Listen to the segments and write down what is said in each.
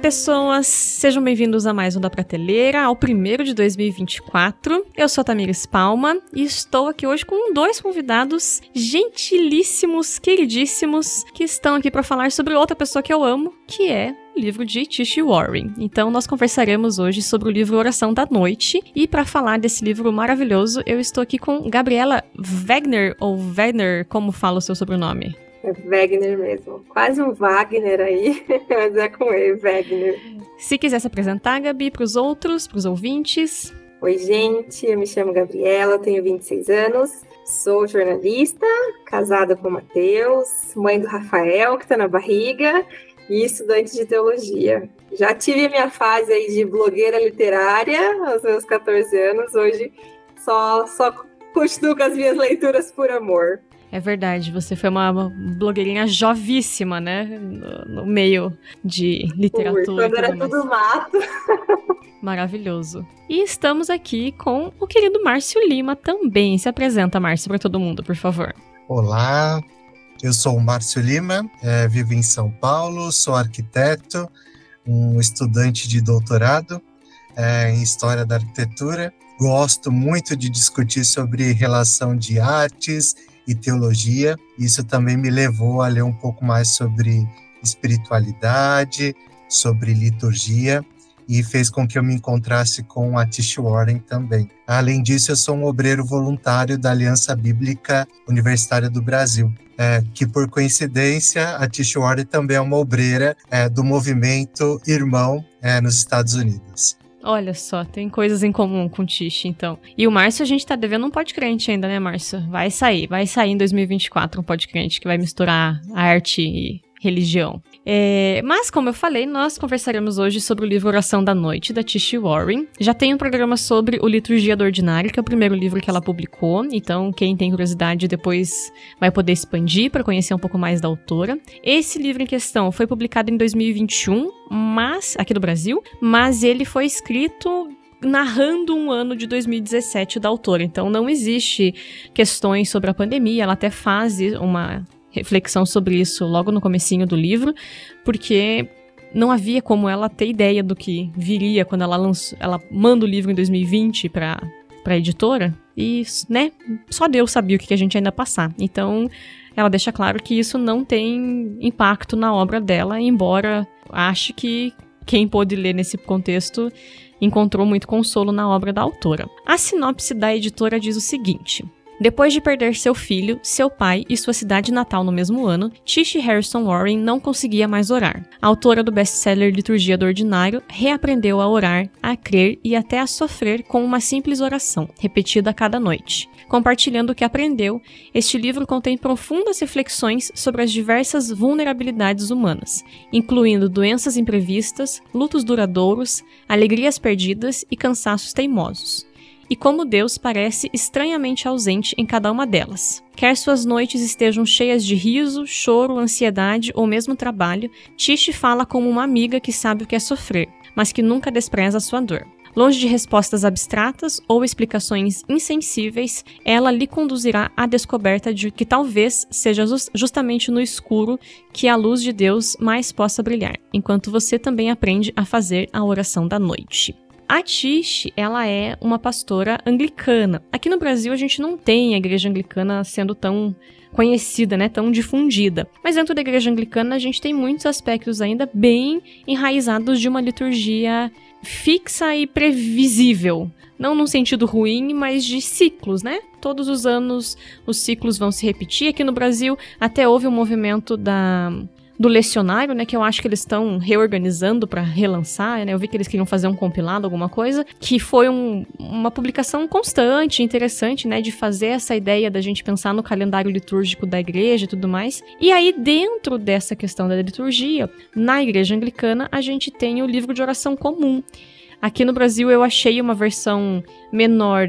pessoas! Sejam bem-vindos a mais um da Prateleira, ao primeiro de 2024. Eu sou a Tamires Palma e estou aqui hoje com dois convidados gentilíssimos, queridíssimos, que estão aqui para falar sobre outra pessoa que eu amo, que é o livro de T.S. Warren. Então, nós conversaremos hoje sobre o livro Oração da Noite. E para falar desse livro maravilhoso, eu estou aqui com Gabriela Wegner, ou Wegner, como fala o seu sobrenome? É Wegner mesmo. Quase um Wagner aí, mas é com ele, Wegner. Se quiser se apresentar, Gabi, para os outros, para os ouvintes. Oi, gente. Eu me chamo Gabriela, tenho 26 anos. Sou jornalista, casada com o Matheus, mãe do Rafael, que está na barriga, e estudante de teologia. Já tive a minha fase aí de blogueira literária aos meus 14 anos. Hoje só continuo com as minhas leituras por amor. É verdade, você foi uma blogueirinha jovíssima, né? No meio de literatura. Quando era tudo mato. Maravilhoso. E estamos aqui com o querido Márcio Lima também. Se apresenta, Márcio, para todo mundo, por favor. Olá, eu sou o Márcio Lima, vivo em São Paulo, sou arquiteto, um estudante de doutorado em História da Arquitetura. Gosto muito de discutir sobre relação de artes e teologia. Isso também me levou a ler um pouco mais sobre espiritualidade, sobre liturgia, e fez com que eu me encontrasse com a T.S. Warren também. Além disso, eu sou um obreiro voluntário da Aliança Bíblica Universitária do Brasil, que por coincidência, a T.S. Warren também é uma obreira do movimento Irmão nos Estados Unidos. Olha só, tem coisas em comum com o Tish, então. E o Márcio, a gente tá devendo um podcrente ainda, né, Márcio? Vai sair em 2024 um podcrente que vai misturar arte e religião. Mas, como eu falei, nós conversaremos hoje sobre o livro Oração da Noite, da T.S. Warren. Já tem um programa sobre o Liturgia do Ordinário, que é o primeiro livro que ela publicou. Então, quem tem curiosidade depois vai poder expandir para conhecer um pouco mais da autora. Esse livro em questão foi publicado em 2021, aqui no Brasil, mas ele foi escrito narrando um ano de 2017 da autora. Então, não existe questões sobre a pandemia. Ela até faz uma reflexão sobre isso logo no comecinho do livro, porque não havia como ela ter ideia do que viria quando ela manda o livro em 2020 para a editora, e, né, só Deus sabia o que a gente ainda ia passar. Então, ela deixa claro que isso não tem impacto na obra dela, embora ache que quem pôde ler nesse contexto encontrou muito consolo na obra da autora. A sinopse da editora diz o seguinte: depois de perder seu filho, seu pai e sua cidade natal no mesmo ano, T.S. Harrison Warren não conseguia mais orar. A autora do best-seller Liturgia do Ordinário reaprendeu a orar, a crer e até a sofrer com uma simples oração, repetida a cada noite. Compartilhando o que aprendeu, este livro contém profundas reflexões sobre as diversas vulnerabilidades humanas, incluindo doenças imprevistas, lutos duradouros, alegrias perdidas e cansaços teimosos. E como Deus parece estranhamente ausente em cada uma delas. Quer suas noites estejam cheias de riso, choro, ansiedade ou mesmo trabalho, T.S. fala como uma amiga que sabe o que é sofrer, mas que nunca despreza a sua dor. Longe de respostas abstratas ou explicações insensíveis, ela lhe conduzirá à descoberta de que talvez seja justamente no escuro que a luz de Deus mais possa brilhar, enquanto você também aprende a fazer a oração da noite. A T.S., ela é uma pastora anglicana. Aqui no Brasil a gente não tem a igreja anglicana sendo tão conhecida, né, tão difundida. Mas dentro da igreja anglicana a gente tem muitos aspectos ainda bem enraizados de uma liturgia fixa e previsível. Não num sentido ruim, mas de ciclos, né? Todos os anos os ciclos vão se repetir. Aqui no Brasil até houve um movimento do lecionário, né, que eu acho que eles estão reorganizando para relançar, né, eu vi que eles queriam fazer um compilado, alguma coisa, que foi uma publicação constante, interessante, né, de fazer essa ideia da gente pensar no calendário litúrgico da igreja e tudo mais. E aí, dentro dessa questão da liturgia, na igreja anglicana, a gente tem o livro de oração comum. Aqui no Brasil eu achei uma versão menor,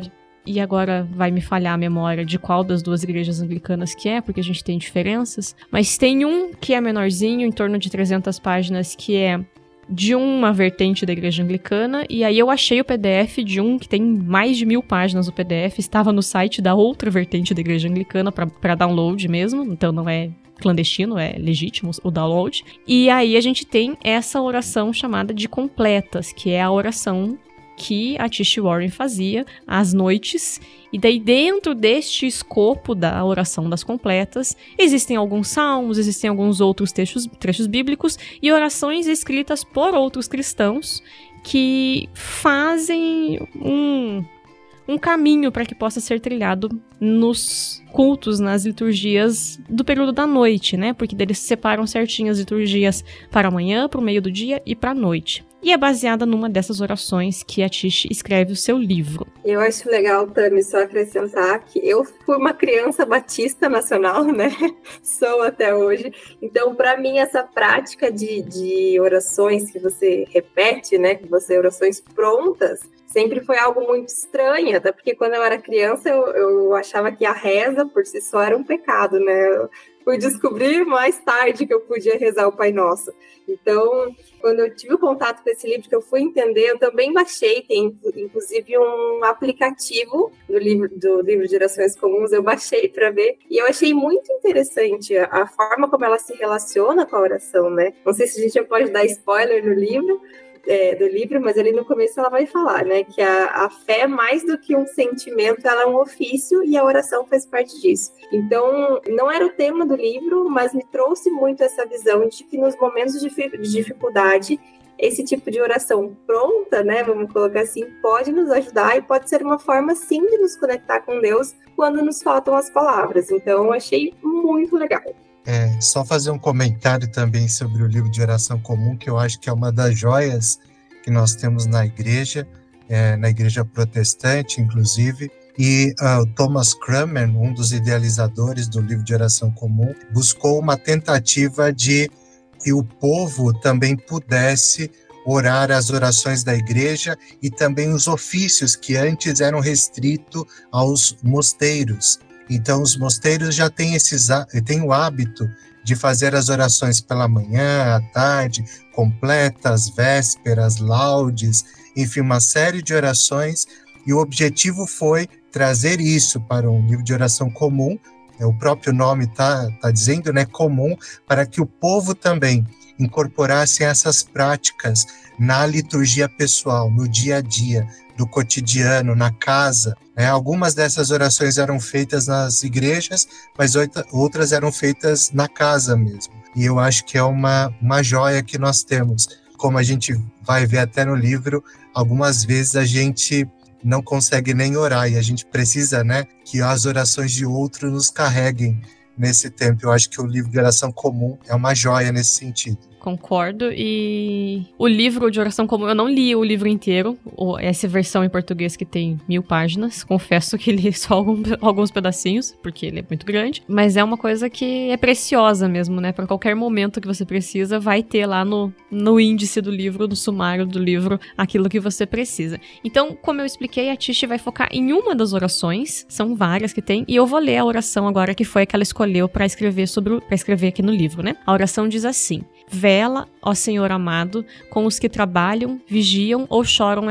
e agora vai me falhar a memória de qual das duas igrejas anglicanas que é, porque a gente tem diferenças. Mas tem um que é menorzinho, em torno de 300 páginas, que é de uma vertente da Igreja Anglicana, e aí eu achei o PDF de um que tem mais de 1000 páginas. O PDF estava no site da outra vertente da Igreja Anglicana para download mesmo, então não é clandestino, é legítimo o download. E aí a gente tem essa oração chamada de completas, que é a oração que a Tish Warren fazia às noites. E daí, dentro deste escopo da oração das completas, existem alguns salmos, existem alguns outros trechos bíblicos e orações escritas por outros cristãos que fazem um caminho para que possa ser trilhado nos cultos, nas liturgias do período da noite, né? Porque eles separam certinho as liturgias para a manhã, para o meio do dia e para a noite. E é baseada numa dessas orações que a Tish escreve o seu livro. Eu acho legal, Tami, só acrescentar que eu fui uma criança batista nacional, né? Sou até hoje. Então, para mim, essa prática de orações que você repete, né? Que você orações prontas, sempre foi algo muito estranho, até porque quando eu era criança eu achava que a reza por si só era um pecado, né? Eu fui descobrir mais tarde que eu podia rezar o Pai Nosso. Então, quando eu tive o contato com esse livro, que eu fui entender, eu também baixei, tem inclusive um aplicativo do livro de orações comuns, eu baixei para ver, e eu achei muito interessante a forma como ela se relaciona com a oração, né? Não sei se a gente já pode dar spoiler no livro, do livro, mas ali no começo ela vai falar, né, que a fé, mais do que um sentimento, ela é um ofício e a oração faz parte disso. Então, não era o tema do livro, mas me trouxe muito essa visão de que nos momentos de dificuldade, esse tipo de oração pronta, né, vamos colocar assim, pode nos ajudar e pode ser uma forma, sim, de nos conectar com Deus quando nos faltam as palavras. Então, eu achei muito legal. Só fazer um comentário também sobre o livro de oração comum, que eu acho que é uma das joias que nós temos na igreja protestante, inclusive. E o Thomas Cranmer, um dos idealizadores do livro de oração comum, buscou uma tentativa de que o povo também pudesse orar as orações da igreja e também os ofícios que antes eram restritos aos mosteiros. Então, os mosteiros já têm o hábito de fazer as orações pela manhã, à tarde, completas, vésperas, laudes, enfim, uma série de orações. E o objetivo foi trazer isso para um livro de oração comum, o próprio nome está dizendo, né, comum, para que o povo também incorporasse essas práticas na liturgia pessoal, no dia a dia, do cotidiano, na casa. Algumas dessas orações eram feitas nas igrejas, mas outras eram feitas na casa mesmo. E eu acho que é uma joia que nós temos. Como a gente vai ver até no livro, algumas vezes a gente não consegue nem orar e a gente precisa, né, que as orações de outro nos carreguem nesse tempo. Eu acho que o livro de oração comum é uma joia nesse sentido. Concordo, e o livro de oração comum, eu não li o livro inteiro, essa versão em português que tem 1000 páginas, confesso que li só alguns pedacinhos, porque ele é muito grande, mas é uma coisa que é preciosa mesmo, né, para qualquer momento que você precisa, vai ter lá no índice do livro, no sumário do livro, aquilo que você precisa. Então, como eu expliquei, a Tish vai focar em uma das orações, são várias que tem, e eu vou ler a oração agora, que foi a que ela escolheu para escrever aqui no livro, né. A oração diz assim: vela, ó Senhor amado, com os que trabalham, vigiam ou choram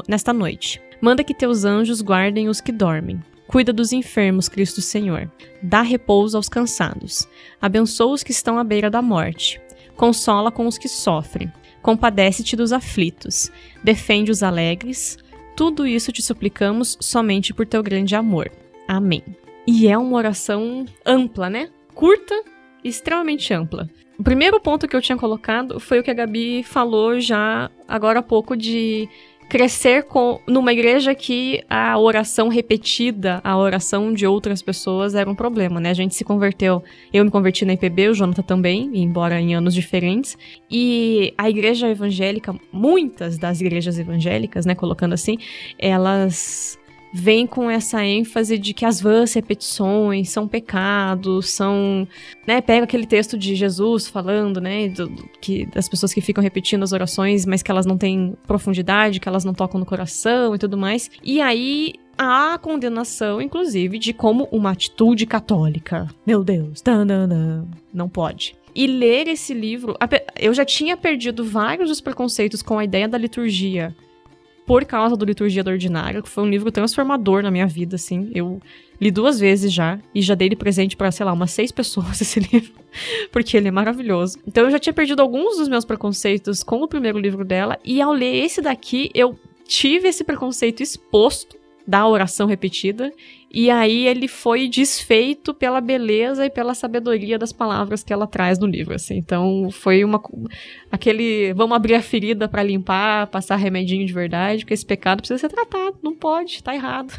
nesta noite. Manda que teus anjos guardem os que dormem. Cuida dos enfermos, Cristo Senhor. Dá repouso aos cansados. Abençoa os que estão à beira da morte. Consola com os que sofrem. Compadece-te dos aflitos. Defende os alegres. Tudo isso te suplicamos somente por teu grande amor. Amém. E é uma oração ampla, né? Curta e extremamente ampla. O primeiro ponto que eu tinha colocado foi o que a Gabi falou já agora há pouco, de crescer numa igreja que a oração repetida, a oração de outras pessoas era um problema, né? A gente se converteu, eu me converti na IPB, o Jonathan também, embora em anos diferentes, e a igreja evangélica, muitas das igrejas evangélicas, né, colocando assim, elas vem com essa ênfase de que as vãs repetições são pecados, são, né, pega aquele texto de Jesus falando, né, das pessoas que ficam repetindo as orações, mas que elas não têm profundidade, que elas não tocam no coração e tudo mais, e aí há a condenação, inclusive, de como uma atitude católica, meu Deus, não pode. E ler esse livro... Eu já tinha perdido vários dos preconceitos com a ideia da liturgia por causa do Liturgia do Ordinário, que foi um livro transformador na minha vida, assim. Eu li 2 vezes já, e já dei ele presente pra, sei lá, umas 6 pessoas esse livro, porque ele é maravilhoso. Então eu já tinha perdido alguns dos meus preconceitos com o primeiro livro dela, e ao ler esse daqui, eu tive esse preconceito exposto da oração repetida, e aí ele foi desfeito pela beleza e pela sabedoria das palavras que ela traz no livro, assim. Então foi aquele, vamos abrir a ferida pra limpar, passar remedinho de verdade, porque esse pecado precisa ser tratado, não pode, tá errado.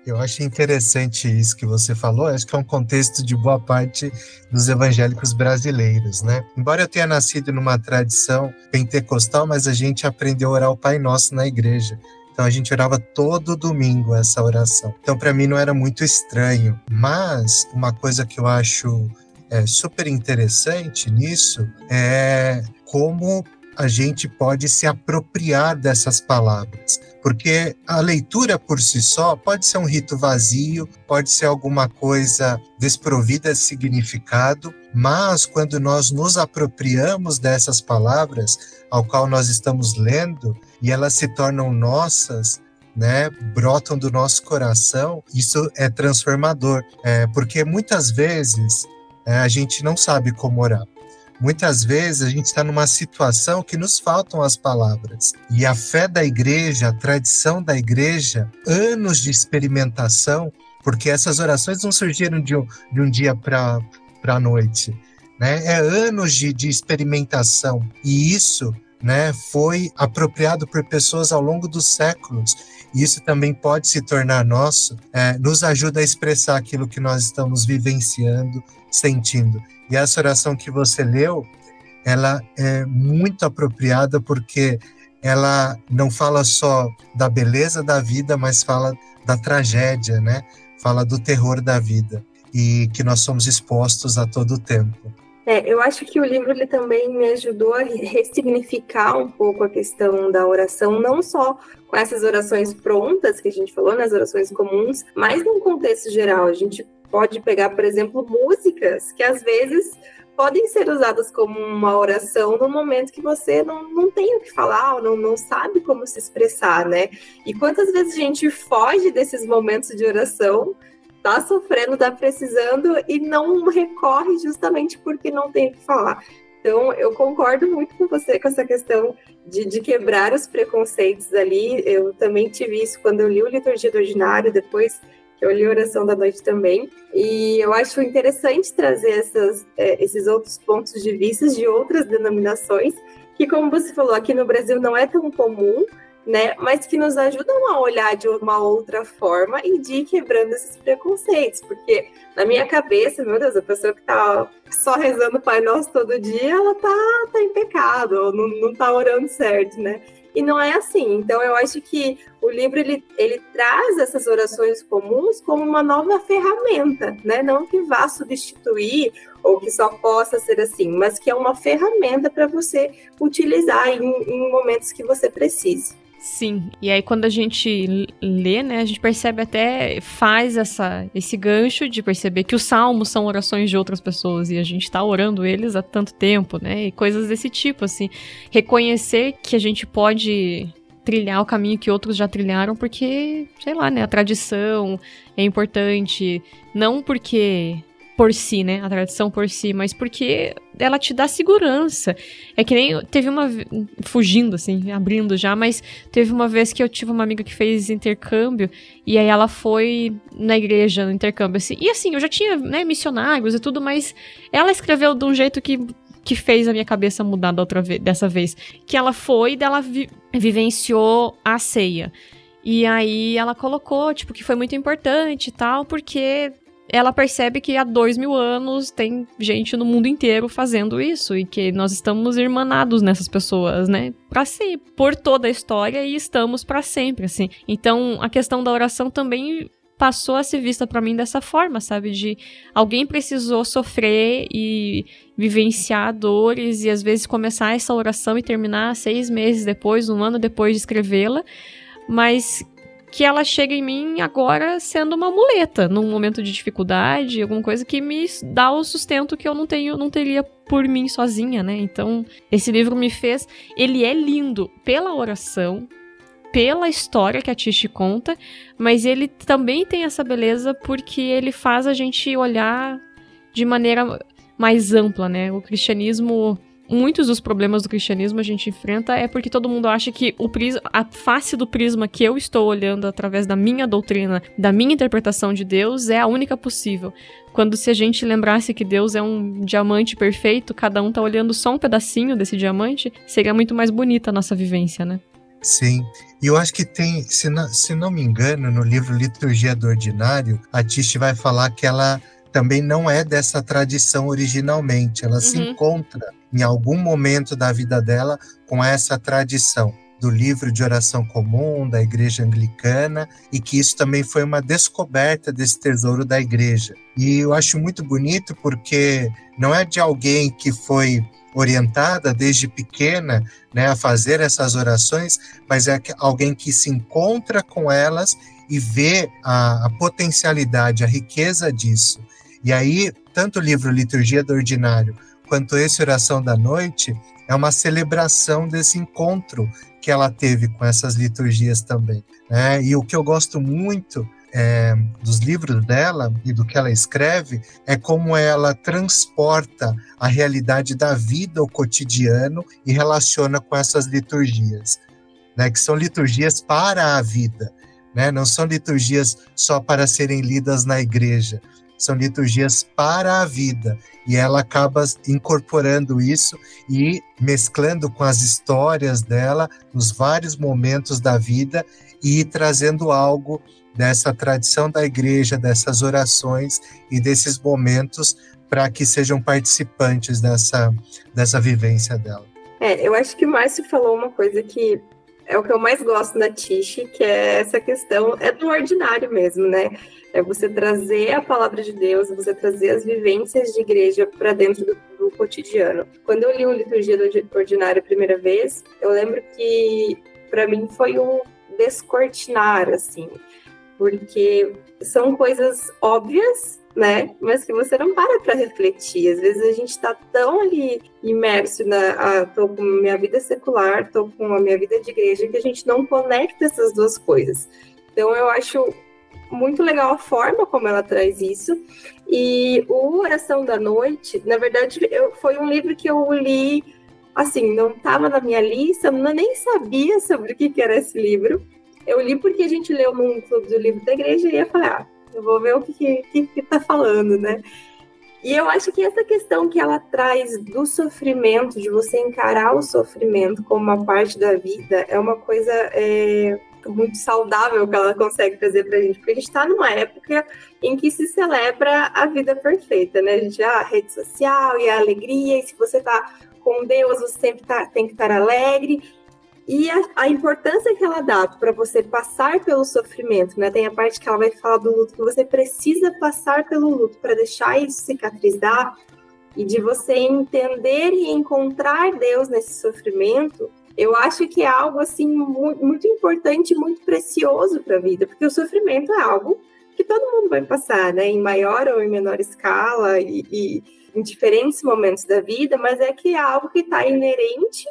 Eu acho interessante isso que você falou, acho que é um contexto de boa parte dos evangélicos brasileiros, né? Embora eu tenha nascido numa tradição pentecostal, mas a gente aprendeu a orar o Pai Nosso na igreja. Então a gente orava todo domingo essa oração. Então para mim não era muito estranho. Mas uma coisa que eu acho super interessante nisso é como a gente pode se apropriar dessas palavras. Porque a leitura por si só pode ser um rito vazio, pode ser alguma coisa desprovida de significado, mas quando nós nos apropriamos dessas palavras ao qual nós estamos lendo e elas se tornam nossas, né, brotam do nosso coração, isso é transformador, porque muitas vezes a gente não sabe como orar. Muitas vezes a gente está numa situação que nos faltam as palavras. E a fé da igreja, a tradição da igreja, anos de experimentação, porque essas orações não surgiram de um dia para a noite, né? É anos de experimentação. E isso, né, foi apropriado por pessoas ao longo dos séculos. E isso também pode se tornar nosso, nos ajuda a expressar aquilo que nós estamos vivenciando, sentindo. E essa oração que você leu, ela é muito apropriada porque ela não fala só da beleza da vida, mas fala da tragédia, né? Fala do terror da vida e que nós somos expostos a todo o tempo. Eu acho que o livro ele também me ajudou a ressignificar um pouco a questão da oração, não só com essas orações prontas que a gente falou, nas orações comuns, mas num contexto geral. A gente pode pegar, por exemplo, músicas que às vezes podem ser usadas como uma oração no momento que você não tem o que falar, ou não sabe como se expressar, né? E quantas vezes a gente foge desses momentos de oração, tá sofrendo, tá precisando e não recorre justamente porque não tem o que falar. Então, eu concordo muito com você com essa questão de quebrar os preconceitos ali. Eu também tive isso quando eu li o Liturgia do Ordinário, depois que eu li a Oração da Noite também. E eu acho interessante trazer esses outros pontos de vista de outras denominações, que, como você falou, aqui no Brasil não é tão comum, né, mas que nos ajudam a olhar de uma outra forma e de ir quebrando esses preconceitos, porque na minha cabeça, meu Deus, a pessoa que tá só rezando o Pai Nosso todo dia, ela tá em pecado, ou não tá orando certo, né? E não é assim. Então eu acho que o livro ele traz essas orações comuns como uma nova ferramenta, né? Não que vá substituir ou que só possa ser assim, mas que é uma ferramenta para você utilizar em momentos que você precise. Sim, e aí quando a gente lê, né, a gente percebe até, faz esse gancho de perceber que os salmos são orações de outras pessoas e a gente tá orando eles há tanto tempo, né, e coisas desse tipo, assim, reconhecer que a gente pode trilhar o caminho que outros já trilharam porque, sei lá, né, a tradição é importante, não porque por si, né, a tradição por si, mas porque ela te dá segurança. É que nem, teve fugindo assim, abrindo já, mas teve uma vez que eu tive uma amiga que fez intercâmbio, e aí ela foi na igreja, no intercâmbio, assim, e assim, eu já tinha, né, missionários e tudo, mas ela escreveu de um jeito que fez a minha cabeça mudar dessa vez, que ela foi e ela vivenciou a ceia. E aí ela colocou, tipo, que foi muito importante e tal, porque ela percebe que há 2000 anos tem gente no mundo inteiro fazendo isso e que nós estamos irmanados nessas pessoas, né? Pra sempre, por toda a história, e estamos pra sempre, assim. Então, a questão da oração também passou a ser vista pra mim dessa forma, sabe? De alguém precisou sofrer e vivenciar dores e às vezes começar essa oração e terminar 6 meses depois, 1 ano depois de escrevê-la, mas que ela chega em mim agora sendo uma muleta, num momento de dificuldade, alguma coisa que me dá o sustento que eu não teria por mim sozinha, né? Então, esse livro me fez... Ele é lindo pela oração, pela história que a Tish conta, mas ele também tem essa beleza porque ele faz a gente olhar de maneira mais ampla, né? O cristianismo... Muitos dos problemas do cristianismo a gente enfrenta é porque todo mundo acha que a face do prisma que eu estou olhando através da minha doutrina, da minha interpretação de Deus, é a única possível. Quando se a gente lembrasse que Deus é um diamante perfeito, cada um tá olhando só um pedacinho desse diamante, seria muito mais bonita a nossa vivência, né? Sim, e eu acho que tem, se não me engano, no livro Liturgia do Ordinário, a Tish vai falar que ela também não é dessa tradição originalmente, ela se encontra em algum momento da vida dela com essa tradição do livro de oração comum, da igreja anglicana, e que isso também foi uma descoberta desse tesouro da igreja. E eu acho muito bonito porque não é de alguém que foi orientada desde pequena, né, a fazer essas orações, mas é alguém que se encontra com elas e vê a potencialidade, a riqueza disso. E aí, tanto o livro Liturgia do Ordinário quanto esse Oração da Noite é uma celebração desse encontro que ela teve com essas liturgias também, né? E o que eu gosto muito dos livros dela e do que ela escreve é como ela transporta a realidade da vida, o cotidiano, e relaciona com essas liturgias, né? Que são liturgias para a vida, né? Não são liturgias só para serem lidas na igreja, são liturgias para a vida, e ela acaba incorporando isso e mesclando com as histórias dela nos vários momentos da vida e trazendo algo dessa tradição da igreja, dessas orações e desses momentos para que sejam participantes dessa vivência dela. Eu acho que o Márcio falou uma coisa que é o que eu mais gosto na Tish, que é essa questão, do ordinário mesmo, né? É você trazer a palavra de Deus, você trazer as vivências de igreja para dentro do cotidiano. Quando eu li o Liturgia do Ordinário a primeira vez, eu lembro que para mim foi um descortinar, assim, porque são coisas óbvias, né? Mas que você não para refletir. Às vezes a gente está tão ali imerso tô com a minha vida secular, tô com a minha vida de igreja, que a gente não conecta essas duas coisas. Então eu acho muito legal a forma como ela traz isso. E o Oração da Noite, na verdade, foi um livro que eu li, assim, não estava na minha lista, eu nem sabia sobre o que era esse livro. Eu li porque a gente leu num clube do livro da igreja e ia falar, eu vou ver o que tá falando, né? E eu acho que essa questão que ela traz do sofrimento, de você encarar o sofrimento como uma parte da vida, é uma coisa muito saudável que ela consegue trazer pra gente, porque a gente tá numa época em que se celebra a vida perfeita, né? A gente, a rede social e a alegria, e se você tá com Deus, você sempre tem que estar alegre. E a importância que ela dá para você passar pelo sofrimento, né? Tem a parte que ela vai falar do luto, que você precisa passar pelo luto para deixar isso cicatrizar, e de você entender e encontrar Deus nesse sofrimento. Eu acho que é algo assim muito importante, muito precioso para a vida, porque o sofrimento é algo que todo mundo vai passar, né? Em maior ou em menor escala e em diferentes momentos da vida, mas é que é algo que está inerente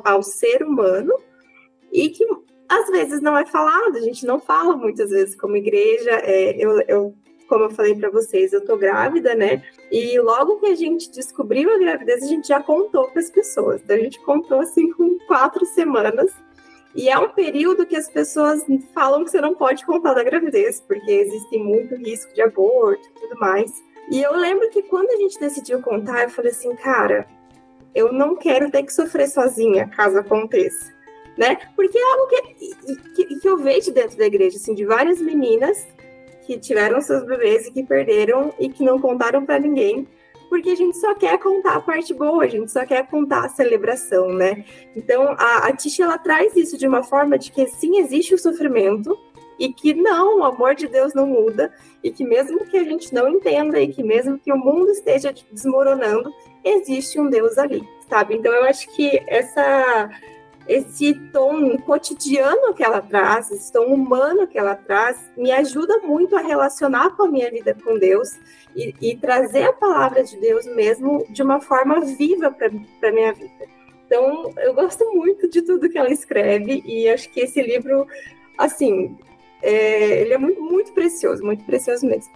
ao ser humano e que às vezes não é falado, a gente não fala muitas vezes como igreja. Como eu falei para vocês, eu tô grávida, né? E logo que a gente descobriu a gravidez, a gente já contou para as pessoas. Então a gente contou assim com 4 semanas. E é um período que as pessoas falam que você não pode contar da gravidez, porque existe muito risco de aborto e tudo mais. E eu lembro que quando a gente decidiu contar, eu falei assim, cara, eu não quero ter que sofrer sozinha, caso aconteça, né? Porque é algo que eu vejo dentro da igreja, assim, de várias meninas que tiveram seus bebês e que perderam e que não contaram para ninguém, porque a gente só quer contar a parte boa, a gente só quer contar a celebração, né? Então, a Tish, ela traz isso de uma forma de que, sim, existe o sofrimento e que não, o amor de Deus não muda, e que mesmo que a gente não entenda e que mesmo que o mundo esteja desmoronando, existe um Deus ali, sabe? Então, eu acho que esse tom cotidiano que ela traz, esse tom humano que ela traz, me ajuda muito a relacionar com a minha vida com Deus e trazer a palavra de Deus mesmo de uma forma viva para a minha vida. Então, eu gosto muito de tudo que ela escreve e acho que esse livro, assim, ele é muito precioso mesmo.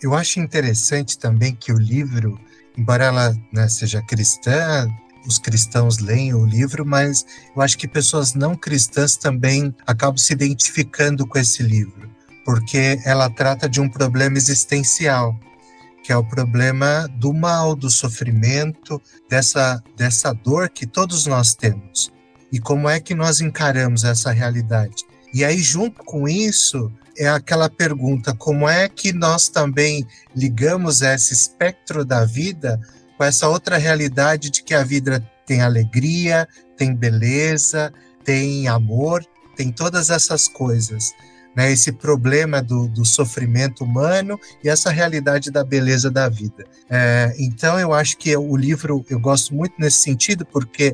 Eu acho interessante também que o livro, embora ela, né, seja cristã, os cristãos leem o livro, mas eu acho que pessoas não cristãs também acabam se identificando com esse livro, porque ela trata de um problema existencial, que é o problema do mal, do sofrimento, dessa dor que todos nós temos. E como é que nós encaramos essa realidade? E aí, junto com isso, é aquela pergunta, como é que nós também ligamos esse espectro da vida com essa outra realidade de que a vida tem alegria, tem beleza, tem amor, tem todas essas coisas, né? Esse problema do sofrimento humano e essa realidade da beleza da vida. Então, eu acho que o livro, eu gosto muito nesse sentido, porque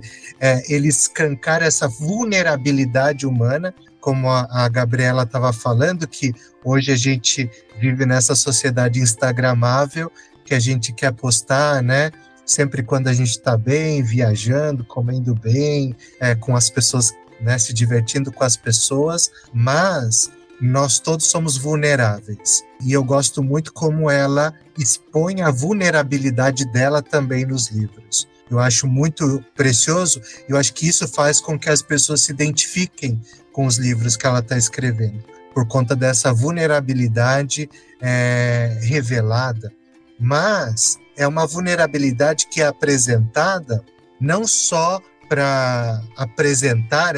ele escancara essa vulnerabilidade humana, como a Gabriela estava falando, que hoje a gente vive nessa sociedade instagramável, que a gente quer postar, né? Sempre quando a gente está bem, viajando, comendo bem, com as pessoas, né? Se divertindo com as pessoas, mas nós todos somos vulneráveis. E eu gosto muito como ela expõe a vulnerabilidade dela também nos livros. Eu acho muito precioso, eu acho que isso faz com que as pessoas se identifiquem com os livros que ela está escrevendo, por conta dessa vulnerabilidade revelada. Mas é uma vulnerabilidade que é apresentada não só para apresentar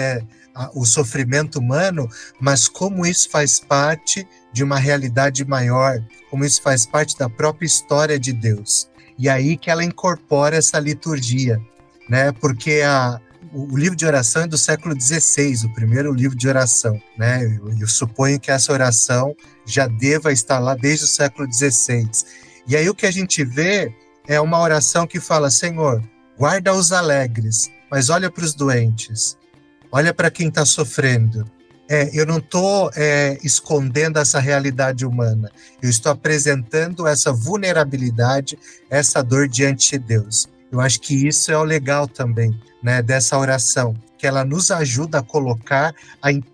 o sofrimento humano, mas como isso faz parte de uma realidade maior, como isso faz parte da própria história de Deus. E aí que ela incorpora essa liturgia, né? Porque o livro de oração é do século XVI, o primeiro livro de oração, né? Eu suponho que essa oração já deva estar lá desde o século XVI. E aí o que a gente vê é uma oração que fala: Senhor, guarda os alegres, mas olha para os doentes, olha para quem está sofrendo. Eu não estou escondendo essa realidade humana, eu estou apresentando essa vulnerabilidade, essa dor diante de Deus. Eu acho que isso é o legal também, né, dessa oração, que ela nos ajuda a colocar,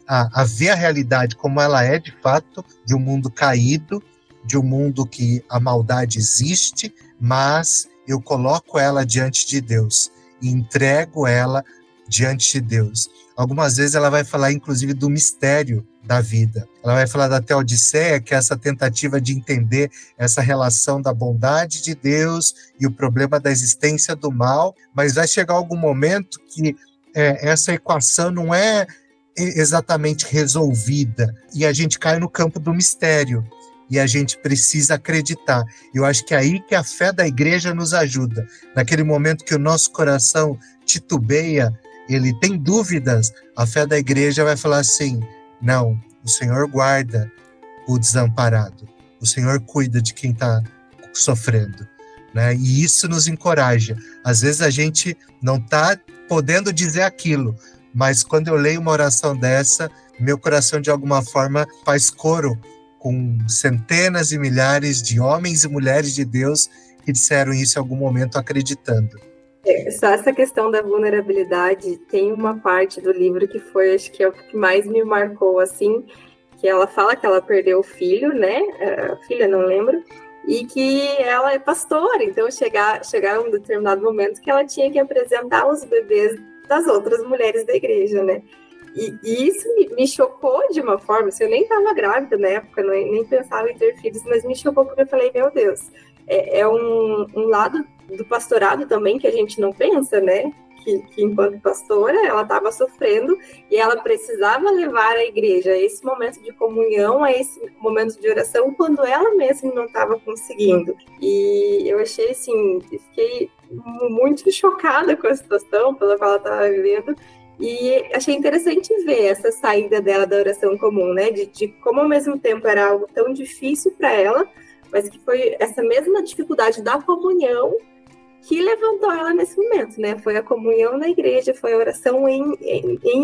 a ver a realidade como ela é de fato, de um mundo caído, de um mundo que a maldade existe, mas eu coloco ela diante de Deus e entrego ela diante de Deus. Algumas vezes ela vai falar, inclusive, do mistério da vida. Ela vai falar da Teodiceia, que é essa tentativa de entender essa relação da bondade de Deus e o problema da existência do mal, mas vai chegar algum momento que essa equação não é exatamente resolvida e a gente cai no campo do mistério. E a gente precisa acreditar. Eu acho que é aí que a fé da igreja nos ajuda. Naquele momento que o nosso coração titubeia, ele tem dúvidas, a fé da igreja vai falar assim: não, o Senhor guarda o desamparado, o Senhor cuida de quem está sofrendo, né? E isso nos encoraja. Às vezes a gente não está podendo dizer aquilo, mas quando eu leio uma oração dessa, meu coração de alguma forma faz coro com centenas e milhares de homens e mulheres de Deus que disseram isso em algum momento acreditando. Só essa questão da vulnerabilidade, tem uma parte do livro que foi, acho que é o que mais me marcou, assim, que ela fala que ela perdeu o filho, né, a filha, não lembro, e que ela é pastora, então chegar um determinado momento que ela tinha que apresentar os bebês das outras mulheres da igreja, né. E isso me chocou de uma forma, assim, eu nem estava grávida na época, nem pensava em ter filhos, mas me chocou porque eu falei, meu Deus, é um lado do pastorado também que a gente não pensa, né? Que enquanto pastora, ela estava sofrendo e ela precisava levar a igreja a esse momento de comunhão, a esse momento de oração, quando ela mesma não estava conseguindo. E eu achei, assim, fiquei muito chocada com a situação pela qual ela estava vivendo. E achei interessante ver essa saída dela da oração comum, né? De como ao mesmo tempo era algo tão difícil para ela, mas que foi essa mesma dificuldade da comunhão que levantou ela nesse momento, né? Foi a comunhão na igreja, foi a oração em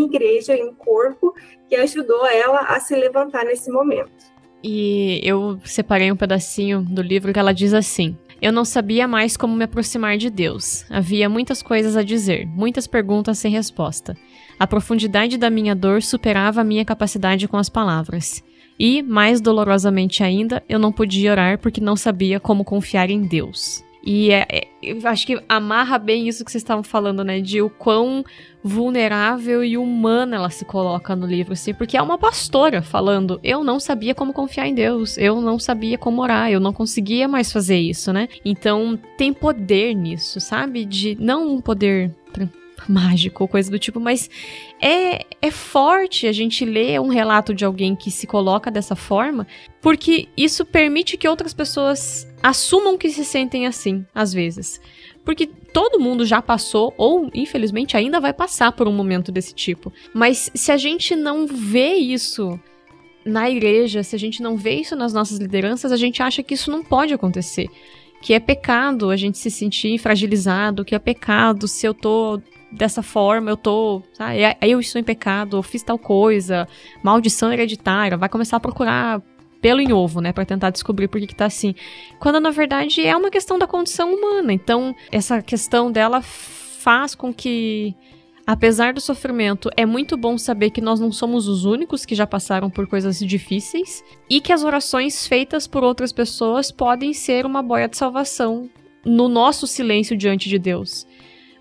igreja, em corpo, que ajudou ela a se levantar nesse momento. E eu separei um pedacinho do livro que ela diz assim: eu não sabia mais como me aproximar de Deus. Havia muitas coisas a dizer, muitas perguntas sem resposta. A profundidade da minha dor superava a minha capacidade com as palavras. E, mais dolorosamente ainda, eu não podia orar porque não sabia como confiar em Deus. E eu acho que amarra bem isso que vocês estavam falando, né? De o quão vulnerável e humana ela se coloca no livro, assim. Porque é uma pastora falando, eu não sabia como confiar em Deus, eu não sabia como orar, eu não conseguia mais fazer isso, né? Então, tem poder nisso, sabe? De não um poder mágico ou coisa do tipo, mas é forte a gente ler um relato de alguém que se coloca dessa forma, porque isso permite que outras pessoas assumam que se sentem assim, às vezes. Porque todo mundo já passou, ou infelizmente ainda vai passar por um momento desse tipo. Mas se a gente não vê isso na igreja, se a gente não vê isso nas nossas lideranças, a gente acha que isso não pode acontecer. Que é pecado a gente se sentir fragilizado, que é pecado se eu tô dessa forma, eu estou em pecado, eu fiz tal coisa, maldição hereditária, vai começar a procurar pelo em ovo, né, pra tentar descobrir por que tá assim. Quando, na verdade, é uma questão da condição humana. Então, essa questão dela faz com que, apesar do sofrimento, é muito bom saber que nós não somos os únicos que já passaram por coisas difíceis e que as orações feitas por outras pessoas podem ser uma boia de salvação no nosso silêncio diante de Deus.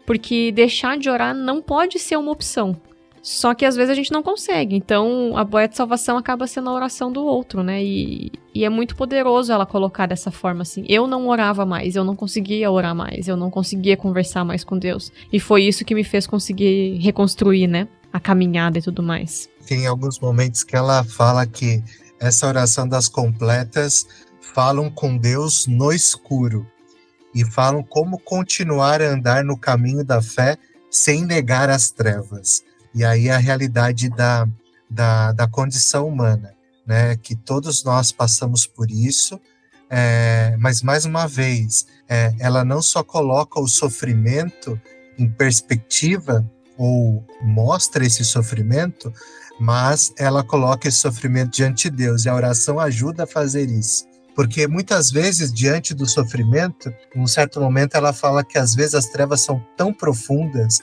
Porque deixar de orar não pode ser uma opção. Só que às vezes a gente não consegue. Então a boia de salvação acaba sendo a oração do outro, né? E é muito poderoso ela colocar dessa forma assim. Eu não orava mais, eu não conseguia orar mais, eu não conseguia conversar mais com Deus. E foi isso que me fez conseguir reconstruir, né? A caminhada e tudo mais. Tem alguns momentos que ela fala que essa oração das completas falam com Deus no escuro. E falam como continuar a andar no caminho da fé sem negar as trevas. E aí a realidade da condição humana, né? Que todos nós passamos por isso, mas mais uma vez, ela não só coloca o sofrimento em perspectiva, ou mostra esse sofrimento, mas ela coloca esse sofrimento diante de Deus, e a oração ajuda a fazer isso. Porque muitas vezes, diante do sofrimento, em um certo momento ela fala que às vezes as trevas são tão profundas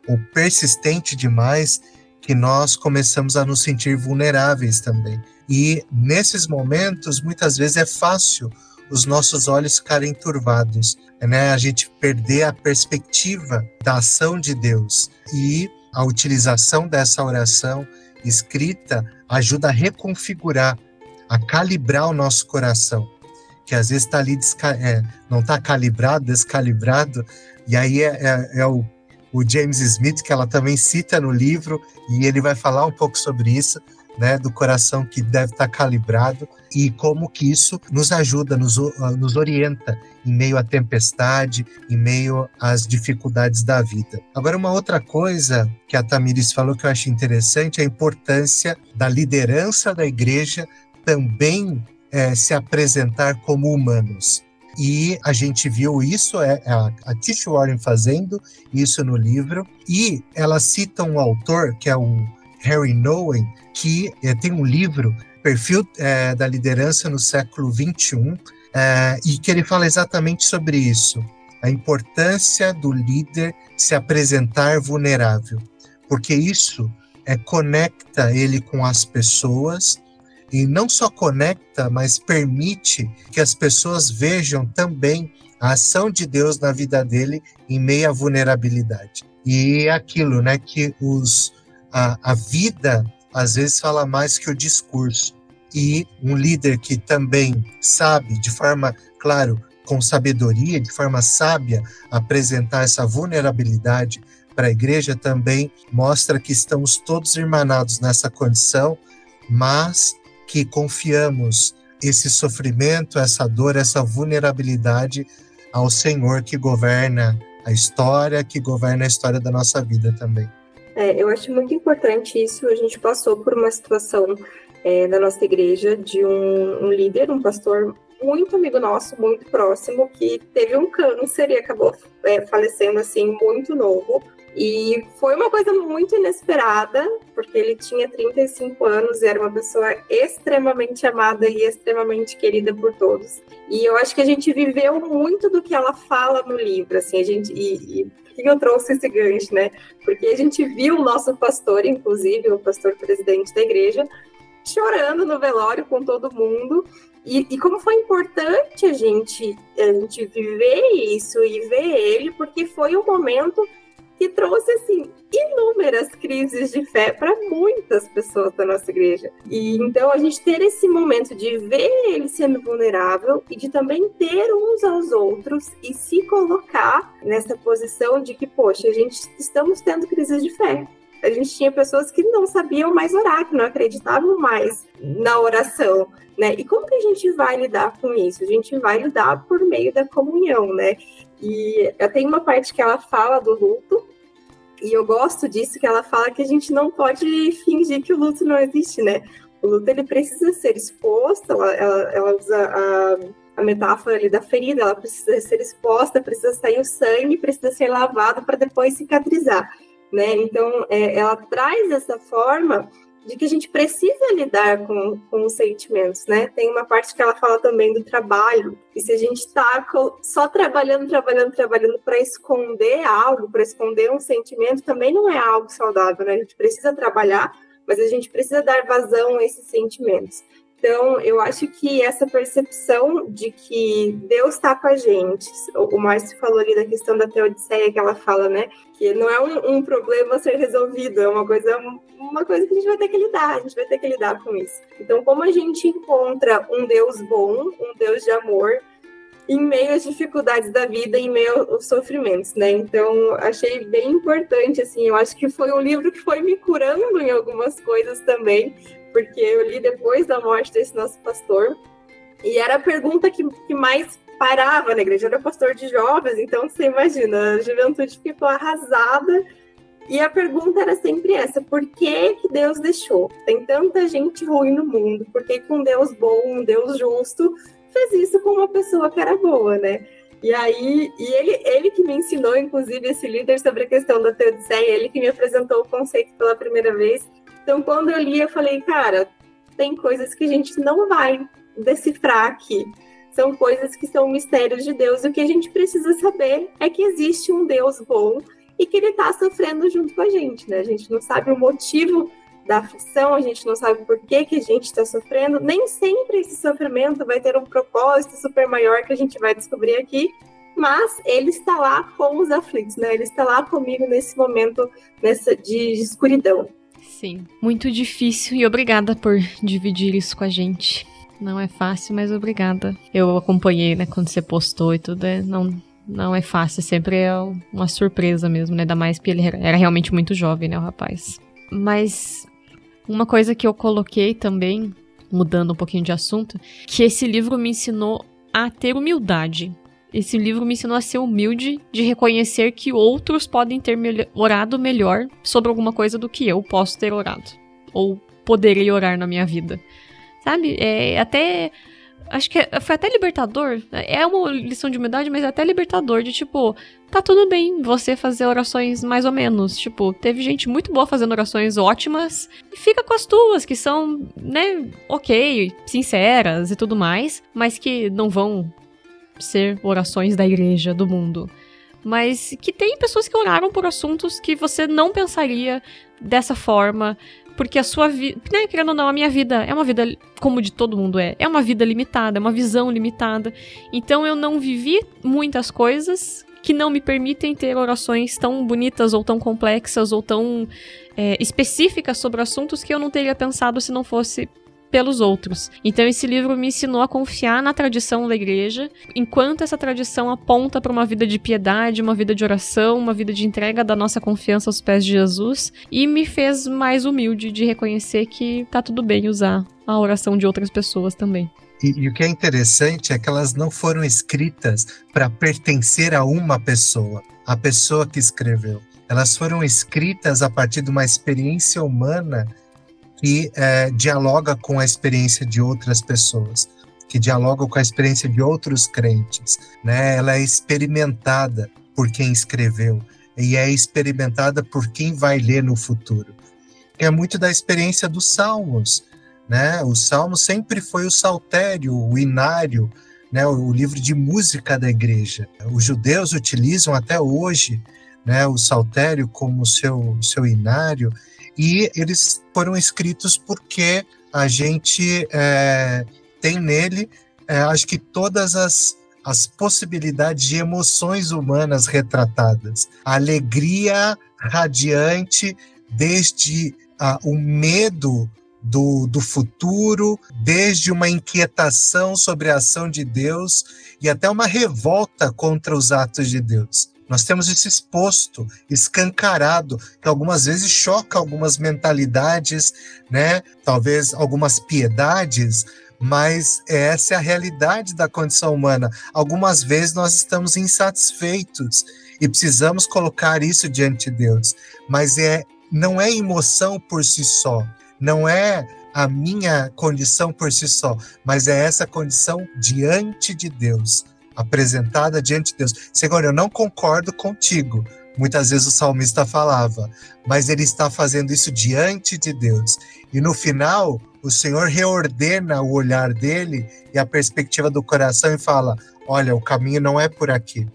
ou persistentes demais que nós começamos a nos sentir vulneráveis também. E nesses momentos, muitas vezes é fácil os nossos olhos ficarem turvados, né? A gente perder a perspectiva da ação de Deus. E a utilização dessa oração escrita ajuda a reconfigurar, a calibrar o nosso coração, que às vezes está ali, não está calibrado, descalibrado, e aí é o James Smith, que ela também cita no livro, e ele vai falar um pouco sobre isso, né, do coração que deve estar calibrado, e como que isso nos ajuda, nos orienta em meio à tempestade, em meio às dificuldades da vida. Agora, uma outra coisa que a Tamires falou que eu acho interessante é a importância da liderança da igreja também se apresentar como humanos. E a gente viu isso, a Tish Warren fazendo isso no livro, e ela cita um autor, que é o Harry Nouwen, que tem um livro, Perfil da Liderança no Século XXI, e que ele fala exatamente sobre isso, a importância do líder se apresentar vulnerável, porque isso conecta ele com as pessoas, e não só conecta, mas permite que as pessoas vejam também a ação de Deus na vida dele em meio à vulnerabilidade. E é aquilo, né, que a vida às vezes fala mais que o discurso. E um líder que também sabe, de forma, claro, com sabedoria, de forma sábia, apresentar essa vulnerabilidade para a igreja também mostra que estamos todos irmanados nessa condição, mas que confiamos esse sofrimento, essa dor, essa vulnerabilidade ao Senhor que governa a história, que governa a história da nossa vida também. Eu acho muito importante isso. A gente passou por uma situação da nossa igreja de um líder, um pastor muito amigo nosso, muito próximo, que teve um câncer e acabou falecendo, assim, muito novo. E foi uma coisa muito inesperada, porque ele tinha 35 anos e era uma pessoa extremamente amada e extremamente querida por todos. E eu acho que a gente viveu muito do que ela fala no livro, assim, por que eu trouxe esse gancho, né? Porque a gente viu o nosso pastor, inclusive, o pastor presidente da igreja, chorando no velório com todo mundo. E como foi importante a gente viver isso e ver ele, porque foi um momento que trouxe, assim, inúmeras crises de fé para muitas pessoas da nossa igreja. E então a gente ter esse momento de ver ele sendo vulnerável e de também ter uns aos outros e se colocar nessa posição de que, poxa, estamos tendo crises de fé. A gente tinha pessoas que não sabiam mais orar, que não acreditavam mais na oração, né? E como que a gente vai lidar com isso? A gente vai lidar por meio da comunhão, né? E tem uma parte que ela fala do luto, e eu gosto disso, que ela fala que a gente não pode fingir que o luto não existe, né? O luto, ele precisa ser exposto, ela usa a metáfora ali da ferida, ela precisa ser exposta, precisa sair o sangue, precisa ser lavado para depois cicatrizar, né? Então, ela traz essa forma de que a gente precisa lidar com os sentimentos, né? Tem uma parte que ela fala também do trabalho, e se a gente está só trabalhando para esconder algo, para esconder um sentimento, também não é algo saudável, né? A gente precisa trabalhar, mas a gente precisa dar vazão a esses sentimentos. Então, eu acho que essa percepção de que Deus está com a gente, o Márcio falou ali da questão da Teodiceia, que ela fala, né, que não é um problema a ser resolvido, é uma coisa que a gente vai ter que lidar, a gente vai ter que lidar com isso. Então, como a gente encontra um Deus bom, um Deus de amor, em meio às dificuldades da vida, em meio aos sofrimentos, né? Então, achei bem importante, assim, eu acho que foi um livro que foi me curando em algumas coisas também, porque eu li depois da morte desse nosso pastor, e era a pergunta que mais parava na igreja. Eu era pastor de jovens, então você imagina, a juventude ficou arrasada, e a pergunta era sempre essa: por que Deus deixou? Tem tanta gente ruim no mundo, por que um Deus bom, um Deus justo, fez isso com uma pessoa que era boa, né? E aí, ele que me ensinou, inclusive, esse líder sobre a questão da Teodiceia, ele que me apresentou o conceito pela primeira vez. Então, quando eu li, eu falei, cara, tem coisas que a gente não vai decifrar aqui. São coisas que são mistérios de Deus. O que a gente precisa saber é que existe um Deus bom e que ele está sofrendo junto com a gente, né? A gente não sabe o motivo da aflição, a gente não sabe por que a gente está sofrendo. Nem sempre esse sofrimento vai ter um propósito super maior que a gente vai descobrir aqui, mas ele está lá com os aflitos, né? Ele está lá comigo nesse momento de escuridão. Sim, muito difícil, e obrigada por dividir isso com a gente. Não é fácil, mas obrigada. Eu acompanhei, né, quando você postou e tudo, não é fácil, sempre é uma surpresa mesmo, né? Ainda mais porque ele era realmente muito jovem, né, o rapaz. Mas uma coisa que eu coloquei também, mudando um pouquinho de assunto, que esse livro me ensinou a ter humildade. Esse livro me ensinou a ser humilde, de reconhecer que outros podem ter orado melhor sobre alguma coisa do que eu posso ter orado. Ou poderei orar na minha vida. Sabe? Acho que foi até libertador. É uma lição de humildade, mas é até libertador. De tipo, tá tudo bem você fazer orações mais ou menos. Tipo, teve gente muito boa fazendo orações ótimas. E fica com as tuas, que são, né, ok, sinceras e tudo mais. Mas que não vão ser orações da igreja, do mundo. Mas que tem pessoas que oraram por assuntos que você não pensaria dessa forma, porque a sua vida, né, querendo ou não, a minha vida é uma vida como de todo mundo é uma vida limitada, é uma visão limitada. Então eu não vivi muitas coisas que não me permitem ter orações tão bonitas ou tão complexas ou tão específicas sobre assuntos que eu não teria pensado se não fosse pelos outros. Então esse livro me ensinou a confiar na tradição da igreja, enquanto essa tradição aponta para uma vida de piedade, uma vida de oração, uma vida de entrega da nossa confiança aos pés de Jesus, e me fez mais humilde de reconhecer que tá tudo bem usar a oração de outras pessoas também. E o que é interessante é que elas não foram escritas para pertencer a uma pessoa, a pessoa que escreveu. Elas foram escritas a partir de uma experiência humana que dialoga com a experiência de outras pessoas. que dialoga com a experiência de outros crentes, né? Ela é experimentada por quem escreveu e é experimentada por quem vai ler no futuro. É muito da experiência dos Salmos, né? O Salmo sempre foi o saltério, o inário, né? O livro de música da igreja. Os judeus utilizam até hoje, né, o saltério como seu inário, e eles foram escritos porque a gente tem nele, acho que todas as possibilidades de emoções humanas retratadas. A alegria radiante, desde o medo do futuro, desde uma inquietação sobre a ação de Deus e até uma revolta contra os atos de Deus. Nós temos isso exposto, escancarado, que algumas vezes choca algumas mentalidades, né? Talvez algumas piedades, mas essa é a realidade da condição humana. Algumas vezes nós estamos insatisfeitos e precisamos colocar isso diante de Deus, mas não é emoção por si só, não é a minha condição por si só, mas é essa condição diante de Deus, apresentada diante de Deus. Senhor, eu não concordo contigo, muitas vezes o salmista falava, mas ele está fazendo isso diante de Deus. E no final, o Senhor reordena o olhar dele e a perspectiva do coração e fala, olha, o caminho não é por aqui,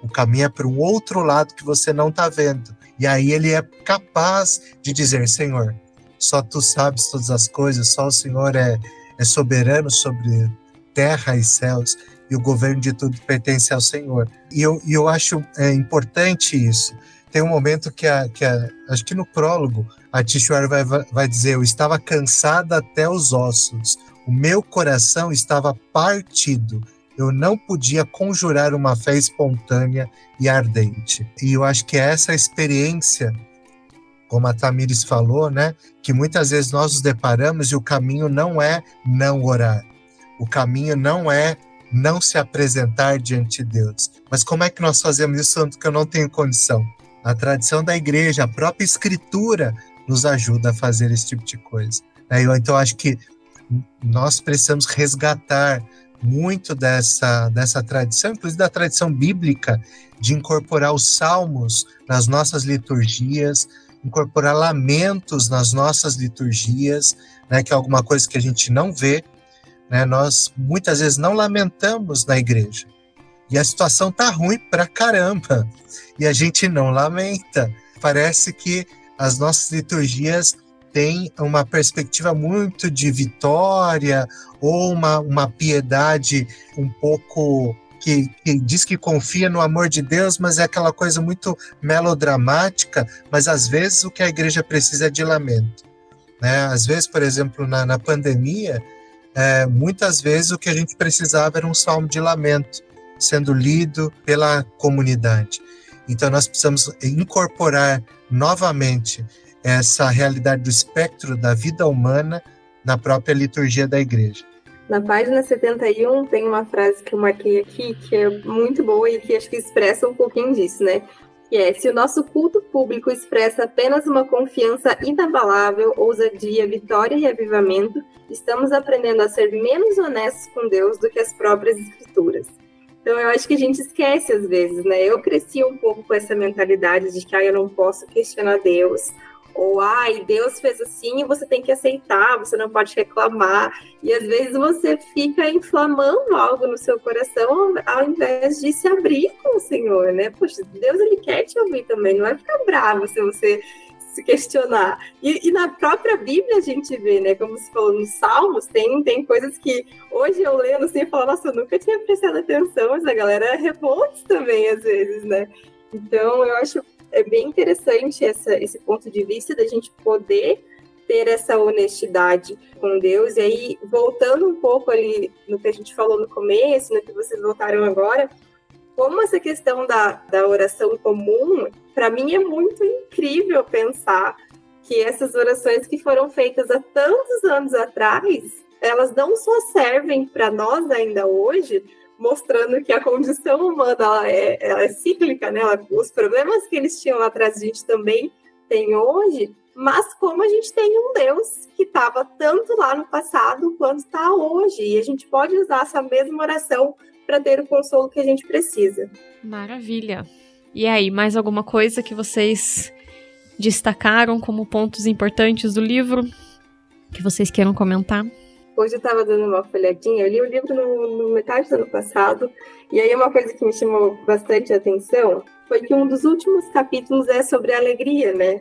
o caminho é para um outro lado que você não está vendo. E aí ele é capaz de dizer, Senhor, só tu sabes todas as coisas, só o Senhor é soberano sobre terra e céus, e o governo de tudo pertence ao Senhor. E eu acho importante isso. Tem um momento que acho que no prólogo, a Tishwar vai dizer, eu estava cansada até os ossos, o meu coração estava partido, eu não podia conjurar uma fé espontânea e ardente. E eu acho que é essa experiência, como a Tamires falou, né, que muitas vezes nós nos deparamos e o caminho não é não orar. O caminho não é não se apresentar diante de Deus. Mas como é que nós fazemos isso, tanto que eu não tenho condição? A tradição da igreja, a própria escritura nos ajuda a fazer esse tipo de coisa. Então, acho que nós precisamos resgatar muito dessa tradição, inclusive da tradição bíblica, de incorporar os salmos nas nossas liturgias, incorporar lamentos nas nossas liturgias, né, que é alguma coisa que a gente não vê, né? Nós muitas vezes não lamentamos na igreja, e a situação tá ruim pra caramba, e a gente não lamenta. Parece que as nossas liturgias têm uma perspectiva muito de vitória, ou uma piedade um pouco que diz que confia no amor de Deus, mas é aquela coisa muito melodramática, mas às vezes o que a igreja precisa é de lamento, né? Às vezes, por exemplo, na pandemia, muitas vezes o que a gente precisava era um salmo de lamento, sendo lido pela comunidade. Então nós precisamos incorporar novamente essa realidade do espectro da vida humana na própria liturgia da igreja. Na página 71 tem uma frase que eu marquei aqui, que é muito boa e que acho que expressa um pouquinho disso, né? Que é, se o nosso culto público expressa apenas uma confiança inabalável, ousadia, vitória e avivamento, estamos aprendendo a ser menos honestos com Deus do que as próprias escrituras. Então eu acho que a gente esquece às vezes, né? Eu cresci um pouco com essa mentalidade de que eu não posso questionar Deus, ou Deus fez assim e você tem que aceitar, você não pode reclamar, e às vezes você fica inflamando algo no seu coração ao invés de se abrir com o Senhor, né? Poxa, Deus, ele quer te ouvir também, não vai ficar bravo se você se questionar. E na própria Bíblia a gente vê, né, como você falou, nos Salmos tem coisas que hoje eu lendo assim, eu falo, nossa, eu nunca tinha prestado atenção, mas a galera revolta também às vezes, né? Então eu acho bem interessante esse ponto de vista da gente poder ter essa honestidade com Deus. E aí, voltando um pouco ali no que a gente falou no começo, no que vocês voltaram agora, como essa questão da oração comum, para mim é muito incrível pensar que essas orações que foram feitas há tantos anos atrás, elas não só servem para nós ainda hoje, mostrando que a condição humana ela é cíclica, né? Os problemas que eles tinham lá atrás a gente também tem hoje, mas como a gente tem um Deus que estava tanto lá no passado quanto está hoje, e a gente pode usar essa mesma oração para ter o consolo que a gente precisa. Maravilha! E aí, mais alguma coisa que vocês destacaram como pontos importantes do livro que vocês queiram comentar? Hoje eu estava dando uma folhadinha, eu li o livro no metade do ano passado, e aí uma coisa que me chamou bastante a atenção foi que um dos últimos capítulos é sobre a alegria, né?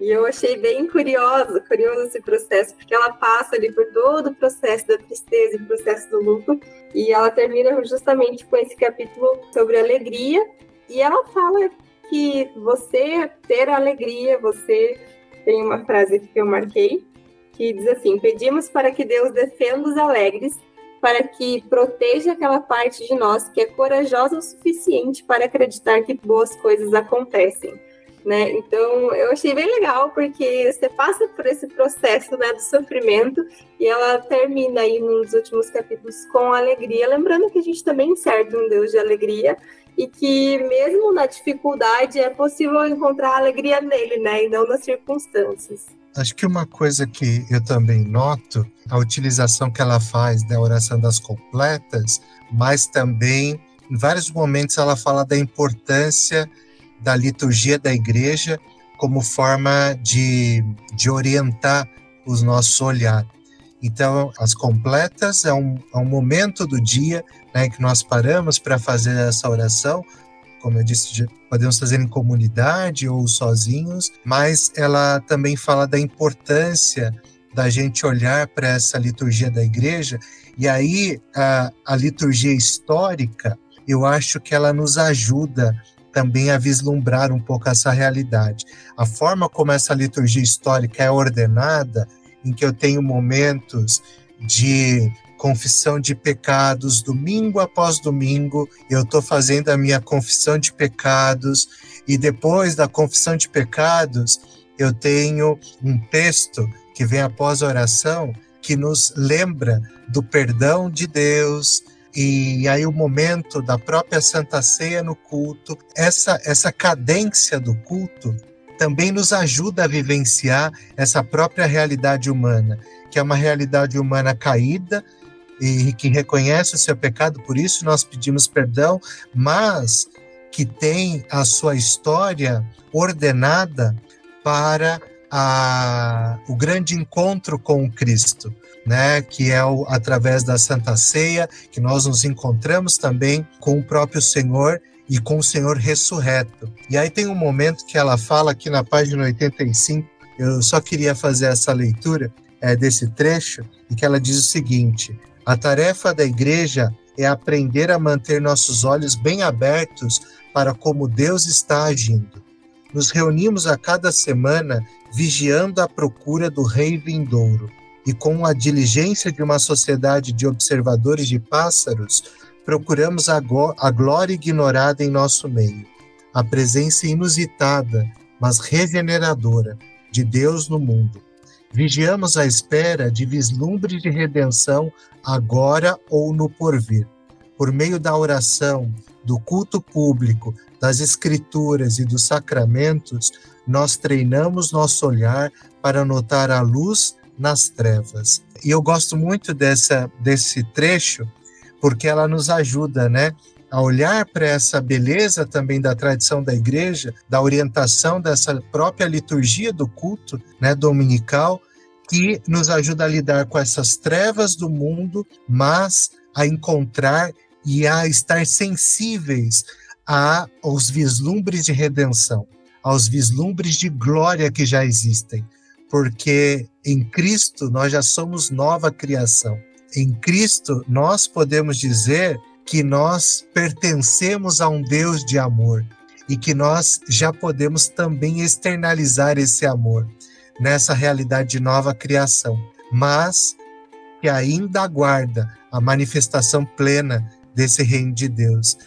E eu achei bem curioso esse processo, porque ela passa ali por todo o processo da tristeza e o processo do luto, e ela termina justamente com esse capítulo sobre alegria, e ela fala que você ter alegria, você tem uma frase aqui que eu marquei, que diz assim: pedimos para que Deus defenda os alegres, para que proteja aquela parte de nós que é corajosa o suficiente para acreditar que boas coisas acontecem. Né? Então, eu achei bem legal, porque você passa por esse processo, né, do sofrimento, e ela termina aí nos últimos capítulos com alegria, lembrando que a gente também serve um Deus de alegria, e que mesmo na dificuldade é possível encontrar alegria nele, né, e não nas circunstâncias. Acho que uma coisa que eu também noto, a utilização que ela faz da oração das completas, mas também, em vários momentos, ela fala da importância da liturgia da igreja como forma de orientar o nosso olhar. Então, as completas é um momento do dia, né, que nós paramos para fazer essa oração. Como eu disse, podemos fazer em comunidade ou sozinhos, mas ela também fala da importância da gente olhar para essa liturgia da igreja, e aí a liturgia histórica, eu acho que ela nos ajuda também a vislumbrar um pouco essa realidade. A forma como essa liturgia histórica é ordenada, em que eu tenho momentos de confissão de pecados, domingo após domingo, eu estou fazendo a minha confissão de pecados, e depois da confissão de pecados, eu tenho um texto que vem após a oração, que nos lembra do perdão de Deus, e aí o momento da própria Santa Ceia no culto, essa cadência do culto também nos ajuda a vivenciar essa própria realidade humana, que é uma realidade humana caída e que reconhece o seu pecado, por isso nós pedimos perdão, mas que tem a sua história ordenada para o grande encontro com o Cristo, né, que é através da Santa Ceia, que nós nos encontramos também com o próprio Senhor e com o Senhor ressurreto. E aí tem um momento que ela fala aqui na página 85, eu só queria fazer essa leitura desse trecho, e que ela diz o seguinte: a tarefa da igreja é aprender a manter nossos olhos bem abertos para como Deus está agindo. Nos reunimos a cada semana vigiando a procura do Rei vindouro, e com a diligência de uma sociedade de observadores de pássaros, procuramos a glória ignorada em nosso meio, a presença inusitada, mas regeneradora, de Deus no mundo. Vigiamos à espera de vislumbre de redenção agora ou no porvir. Por meio da oração, do culto público, das escrituras e dos sacramentos, nós treinamos nosso olhar para notar a luz nas trevas. E eu gosto muito desse trecho, porque ela nos ajuda, né, a olhar para essa beleza também da tradição da igreja, da orientação dessa própria liturgia do culto, né, dominical, que nos ajuda a lidar com essas trevas do mundo, mas a encontrar e a estar sensíveis aos vislumbres de redenção, aos vislumbres de glória que já existem, porque em Cristo nós já somos nova criação. Em Cristo nós podemos dizer que nós pertencemos a um Deus de amor e que nós já podemos também externalizar esse amor nessa realidade de nova criação, mas que ainda aguarda a manifestação plena desse reino de Deus.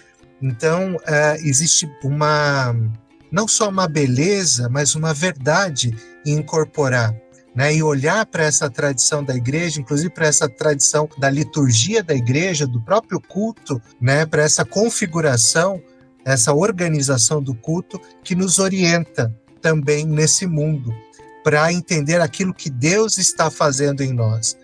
Então, existe não só uma beleza, mas uma verdade em incorporar, né, e olhar para essa tradição da igreja, inclusive para essa tradição da liturgia da igreja, do próprio culto, né, para essa configuração, essa organização do culto que nos orienta também nesse mundo, para entender aquilo que Deus está fazendo em nós.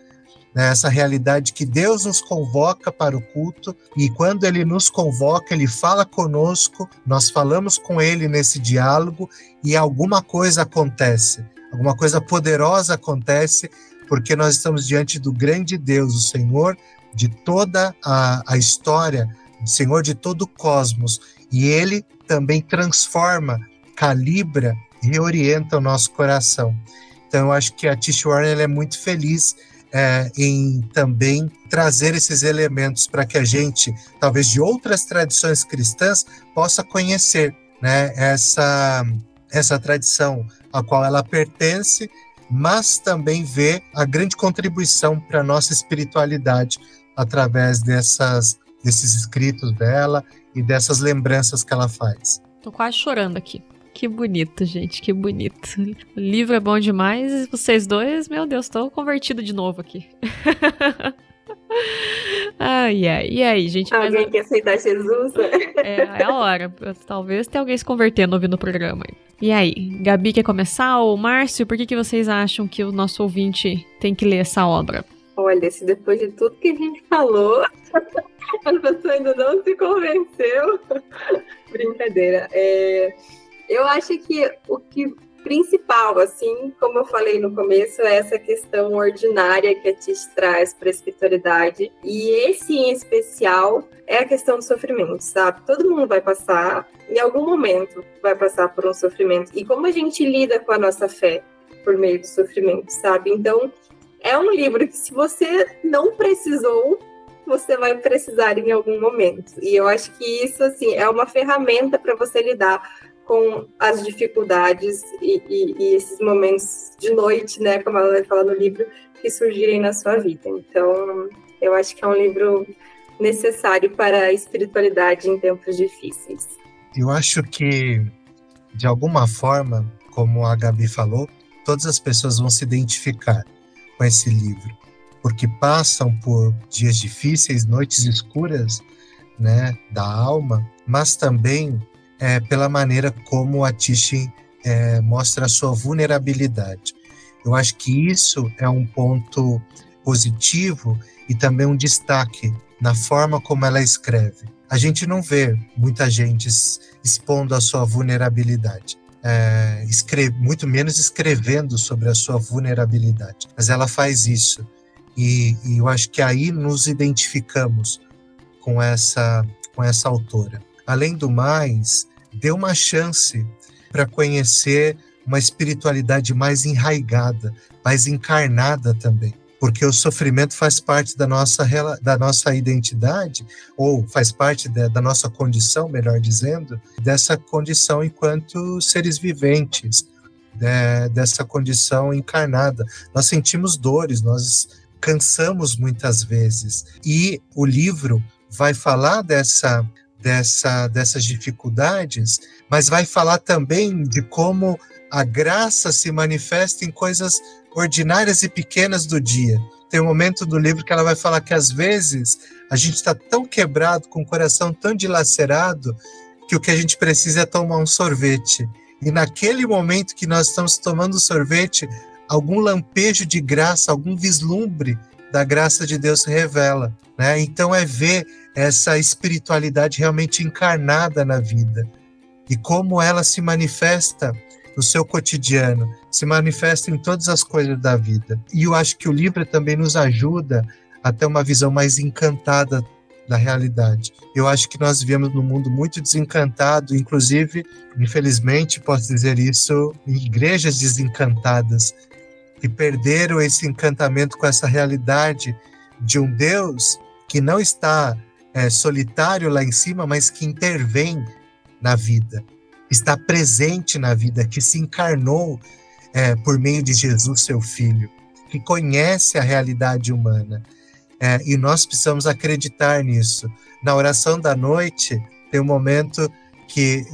Essa realidade que Deus nos convoca para o culto, e quando Ele nos convoca, Ele fala conosco, nós falamos com Ele nesse diálogo e alguma coisa acontece, alguma coisa poderosa acontece, porque nós estamos diante do grande Deus, o Senhor de toda a história, o Senhor de todo o cosmos, e Ele também transforma, calibra e reorienta o nosso coração. Então eu acho que a Tish Warren ela é muito feliz em também trazer esses elementos para que a gente, talvez de outras tradições cristãs, possa conhecer, né, essa tradição a qual ela pertence, mas também ver a grande contribuição para a nossa espiritualidade através desses escritos dela e dessas lembranças que ela faz. Tô quase chorando aqui. Que bonito, gente, que bonito. O livro é bom demais e vocês dois, meu Deus, tô convertido de novo aqui. Ai, e aí, gente? Alguém quer aceitar Jesus? É a hora. Talvez tenha alguém se convertendo ouvindo o programa. E aí, Gabi quer começar? Ou Márcio, por que vocês acham que o nosso ouvinte tem que ler essa obra? Olha, se depois de tudo que a gente falou, a pessoa ainda não se convenceu. Brincadeira. Eu acho que o que principal, assim, como eu falei no começo, é essa questão ordinária que a Tish traz para a espiritualidade. E esse, em especial, é a questão do sofrimento, sabe? Todo mundo vai passar, em algum momento, vai passar por um sofrimento. E como a gente lida com a nossa fé por meio do sofrimento, sabe? Então, é um livro que, se você não precisou, você vai precisar em algum momento. E eu acho que isso, assim, é uma ferramenta para você lidar com as dificuldades e esses momentos de noite, né, como ela vai falar no livro, que surgirem na sua vida. Então, eu acho que é um livro necessário para a espiritualidade em tempos difíceis. Eu acho que, de alguma forma, como a Gabi falou, todas as pessoas vão se identificar com esse livro, porque passam por dias difíceis, noites escuras, né, da alma, mas também pela maneira como a Tish mostra a sua vulnerabilidade. Eu acho que isso é um ponto positivo e também um destaque na forma como ela escreve. A gente não vê muita gente expondo a sua vulnerabilidade, muito menos escrevendo sobre a sua vulnerabilidade, mas ela faz isso, e eu acho que aí nos identificamos com essa autora. Além do mais, dê uma chance para conhecer uma espiritualidade mais enraigada, mais encarnada também. Porque o sofrimento faz parte da nossa identidade, ou faz parte da nossa condição, melhor dizendo, dessa condição enquanto seres viventes, dessa condição encarnada. Nós sentimos dores, nós cansamos muitas vezes. E o livro vai falar dessas dificuldades, mas vai falar também de como a graça se manifesta em coisas ordinárias e pequenas do dia. Tem um momento do livro que ela vai falar que às vezes a gente está tão quebrado, com o coração tão dilacerado, que o que a gente precisa é tomar um sorvete. E naquele momento que nós estamos tomando sorvete, algum lampejo de graça, algum vislumbre da graça de Deus se revela, né? Então é ver essa espiritualidade realmente encarnada na vida e como ela se manifesta no seu cotidiano, se manifesta em todas as coisas da vida. E eu acho que o livro também nos ajuda a ter uma visão mais encantada da realidade. Eu acho que nós vivemos num mundo muito desencantado, inclusive, infelizmente, posso dizer isso, em igrejas desencantadas, que perderam esse encantamento com essa realidade de um Deus que não está solitário lá em cima, mas que intervém na vida, está presente na vida, que se encarnou por meio de Jesus, seu Filho, que conhece a realidade humana. E nós precisamos acreditar nisso. Na oração da noite, tem um momento que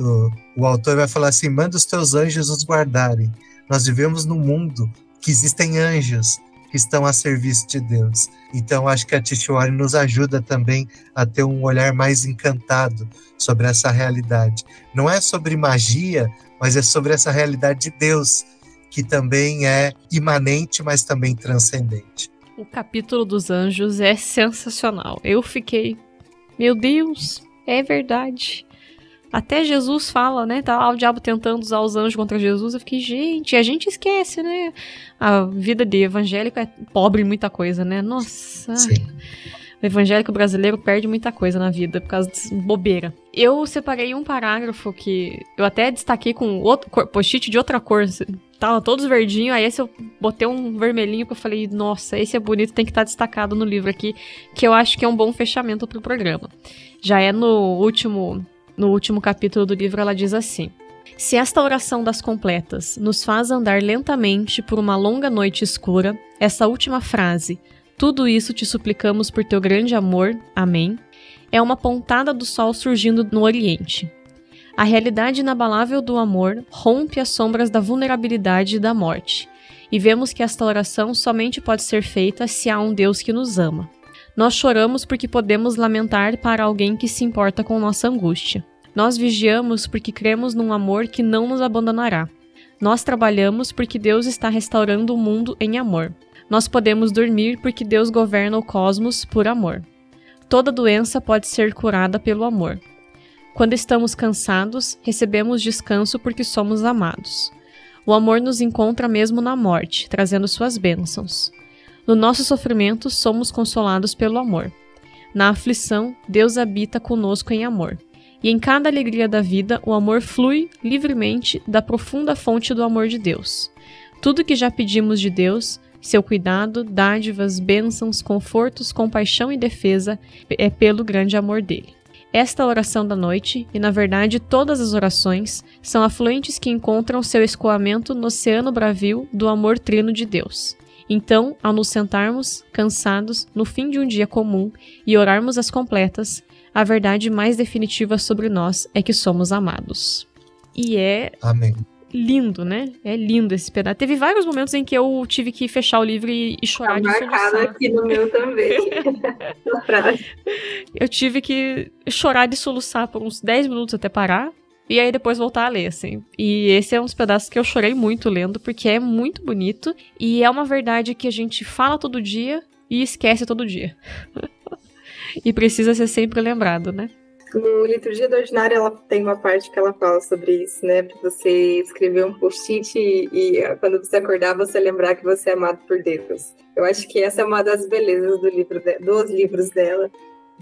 o autor vai falar assim: manda os teus anjos nos guardarem. Nós vivemos num mundo que existem anjos que estão a serviço de Deus. Então, acho que a Tish Warren nos ajuda também a ter um olhar mais encantado sobre essa realidade. Não é sobre magia, mas é sobre essa realidade de Deus, que também é imanente, mas também transcendente. O capítulo dos anjos é sensacional. Eu fiquei, meu Deus, é verdade. Até Jesus fala, né? Tá lá o diabo tentando usar os anjos contra Jesus. Eu fiquei, gente, a gente esquece, né? A vida de evangélico é pobre em muita coisa, né? Nossa. Sim. O evangélico brasileiro perde muita coisa na vida por causa de bobeira. Eu separei um parágrafo que eu até destaquei com outro post-it de outra cor. Tava todos verdinhos, aí esse eu botei um vermelhinho que eu falei, nossa, esse é bonito, tem que estar destacado no livro aqui, que eu acho que é um bom fechamento pro programa. Já é no último capítulo do livro, ela diz assim: se esta oração das completas nos faz andar lentamente por uma longa noite escura, essa última frase, tudo isso te suplicamos por teu grande amor, amém, é uma pontada do sol surgindo no oriente. A realidade inabalável do amor rompe as sombras da vulnerabilidade e da morte, e vemos que esta oração somente pode ser feita se há um Deus que nos ama. Nós choramos porque podemos lamentar para alguém que se importa com nossa angústia. Nós vigiamos porque cremos num amor que não nos abandonará. Nós trabalhamos porque Deus está restaurando o mundo em amor. Nós podemos dormir porque Deus governa o cosmos por amor. Toda doença pode ser curada pelo amor. Quando estamos cansados, recebemos descanso porque somos amados. O amor nos encontra mesmo na morte, trazendo suas bênçãos. No nosso sofrimento, somos consolados pelo amor. Na aflição, Deus habita conosco em amor. E em cada alegria da vida, o amor flui livremente da profunda fonte do amor de Deus. Tudo que já pedimos de Deus, seu cuidado, dádivas, bênçãos, confortos, compaixão e defesa, é pelo grande amor dele. Esta oração da noite, e na verdade todas as orações, são afluentes que encontram seu escoamento no oceano bravio do amor trino de Deus. Então, ao nos sentarmos, cansados, no fim de um dia comum, e orarmos as completas, a verdade mais definitiva sobre nós é que somos amados. E é Amém. Lindo, né? É lindo esse pedaço. Teve vários momentos em que eu tive que fechar o livro e chorar de soluçar. Marcado aqui no meu também. Eu tive que chorar de soluçar por uns 10 minutos até parar. E aí depois voltar a ler, assim. E esse é um dos pedaços que eu chorei muito lendo, porque é muito bonito. E é uma verdade que a gente fala todo dia e esquece todo dia. E precisa ser sempre lembrado, né? No Liturgia do Ordinário, ela tem uma parte que ela fala sobre isso, né? Pra você escrever um post-it e quando você acordar, você lembrar que você é amado por Deus. Eu acho que essa é uma das belezas dos livros dela,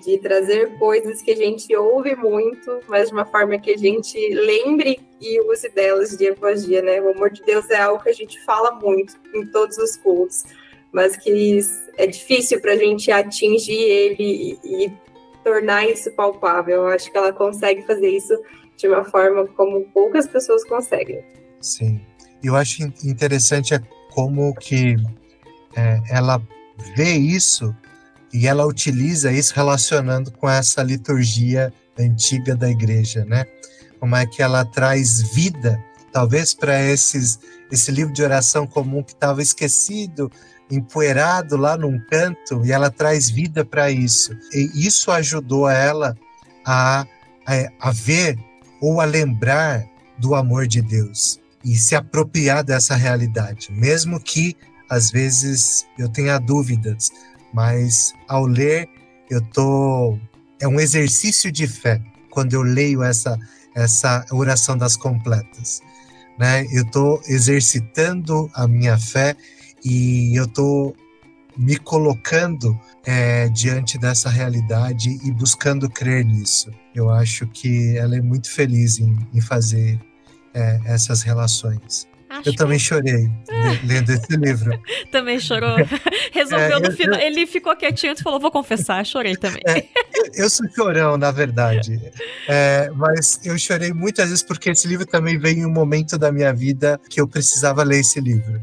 de trazer coisas que a gente ouve muito, mas de uma forma que a gente lembre e use delas dia após dia, né? O amor de Deus é algo que a gente fala muito em todos os cultos, mas que é difícil pra gente atingir ele e tornar isso palpável. Eu acho que ela consegue fazer isso de uma forma como poucas pessoas conseguem. Sim. Eu acho interessante como que ela vê isso e ela utiliza isso relacionando com essa liturgia antiga da igreja, né? Como é que ela traz vida, talvez para esse livro de oração comum que estava esquecido, empoeirado lá num canto, e ela traz vida para isso. E isso ajudou ela a ver ou a lembrar do amor de Deus e se apropriar dessa realidade, mesmo que às vezes eu tenha dúvidas, mas ao ler é um exercício de fé quando eu leio essa oração das completas, né? Eu estou exercitando a minha fé e eu estou me colocando diante dessa realidade e buscando crer nisso. Eu acho que ela é muito feliz em fazer essas relações. Eu também chorei lendo esse livro. Também chorou? Resolveu no final. Ele ficou quietinho e falou, vou confessar, chorei também. Eu sou chorão, na verdade. Mas eu chorei muitas vezes porque esse livro também veio em um momento da minha vida que eu precisava ler esse livro.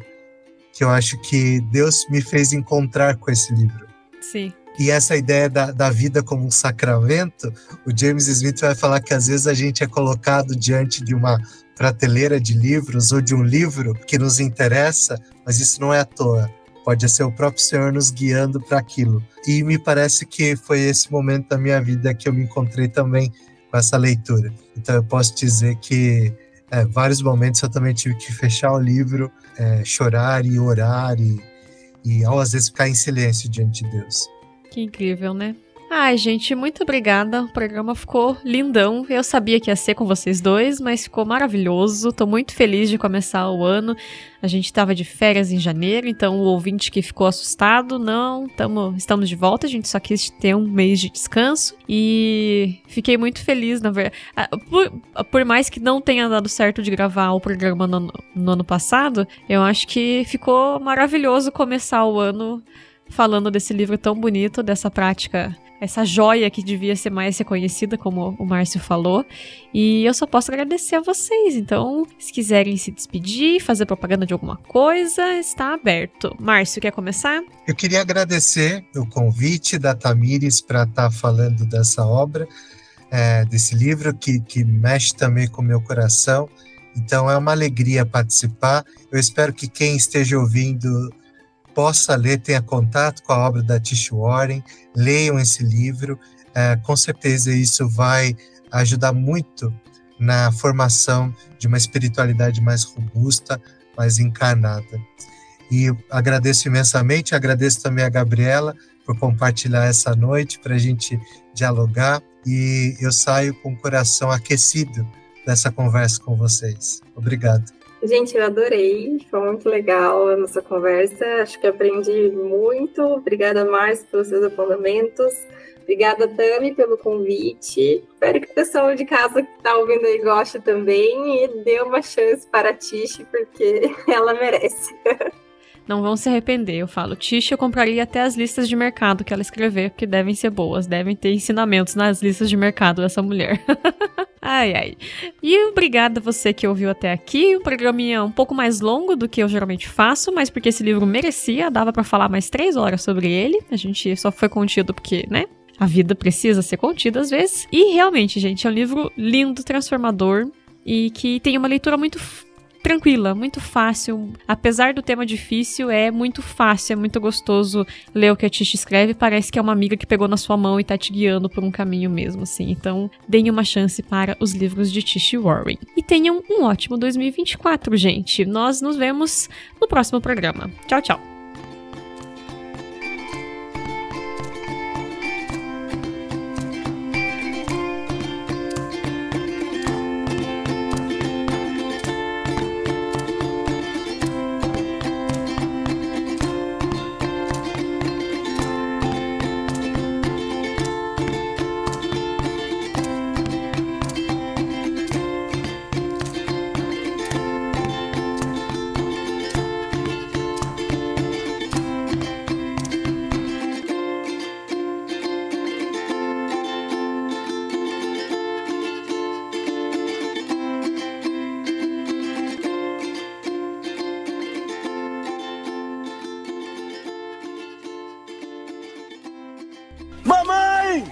Que eu acho que Deus me fez encontrar com esse livro. Sim. E essa ideia da vida como um sacramento, o James Smith vai falar que às vezes a gente é colocado diante de uma prateleira de livros ou de um livro que nos interessa, mas isso não é à toa. Pode ser o próprio Senhor nos guiando para aquilo. E me parece que foi esse momento da minha vida que eu me encontrei também com essa leitura. Então eu posso dizer que vários momentos eu também tive que fechar o livro, chorar e orar e às vezes ficar em silêncio diante de Deus. Que incrível, né? Ai, gente, muito obrigada. O programa ficou lindão. Eu sabia que ia ser com vocês dois, mas ficou maravilhoso. Tô muito feliz de começar o ano. A gente tava de férias em janeiro, então o ouvinte que ficou assustado, não, estamos de volta. A gente só quis ter um mês de descanso e fiquei muito feliz, na verdade. Por mais que não tenha dado certo de gravar o programa no ano passado, eu acho que ficou maravilhoso começar o ano falando desse livro tão bonito, dessa prática, essa joia que devia ser mais reconhecida, como o Márcio falou. E eu só posso agradecer a vocês. Então, se quiserem se despedir, fazer propaganda de alguma coisa, está aberto. Márcio, quer começar? Eu queria agradecer o convite da Tamires para estar falando dessa obra, desse livro que mexe também com o meu coração. Então, é uma alegria participar. Eu espero que quem esteja ouvindo possa ler, tenha contato com a obra da Tish Warren, leiam esse livro, com certeza isso vai ajudar muito na formação de uma espiritualidade mais robusta, mais encarnada. E agradeço imensamente, agradeço também a Gabriela por compartilhar essa noite, para a gente dialogar, e eu saio com o coração aquecido dessa conversa com vocês. Obrigado. Gente, eu adorei, foi muito legal a nossa conversa, acho que aprendi muito. Obrigada, Márcio, pelos seus apontamentos. Obrigada, Tami, pelo convite. Espero que o pessoal de casa que está ouvindo aí goste também e dê uma chance para a Tish, porque ela merece. Não vão se arrepender, eu falo. Tish, eu compraria até as listas de mercado que ela escrever, porque devem ser boas, devem ter ensinamentos nas listas de mercado dessa mulher. Ai, ai. E obrigada a você que ouviu até aqui. O programinha é um pouco mais longo do que eu geralmente faço, mas porque esse livro merecia, dava pra falar mais 3 horas sobre ele. A gente só foi contido porque, né? A vida precisa ser contida às vezes. E realmente, gente, é um livro lindo, transformador e que tem uma leitura muito tranquila, muito fácil. Apesar do tema difícil, é muito fácil, é muito gostoso ler o que a Tish escreve. Parece que é uma amiga que pegou na sua mão e tá te guiando por um caminho mesmo, assim. Então, deem uma chance para os livros de Tish Warren. E tenham um ótimo 2024, gente. Nós nos vemos no próximo programa. Tchau, tchau. Mamãe!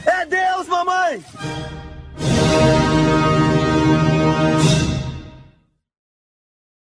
É Deus, mamãe!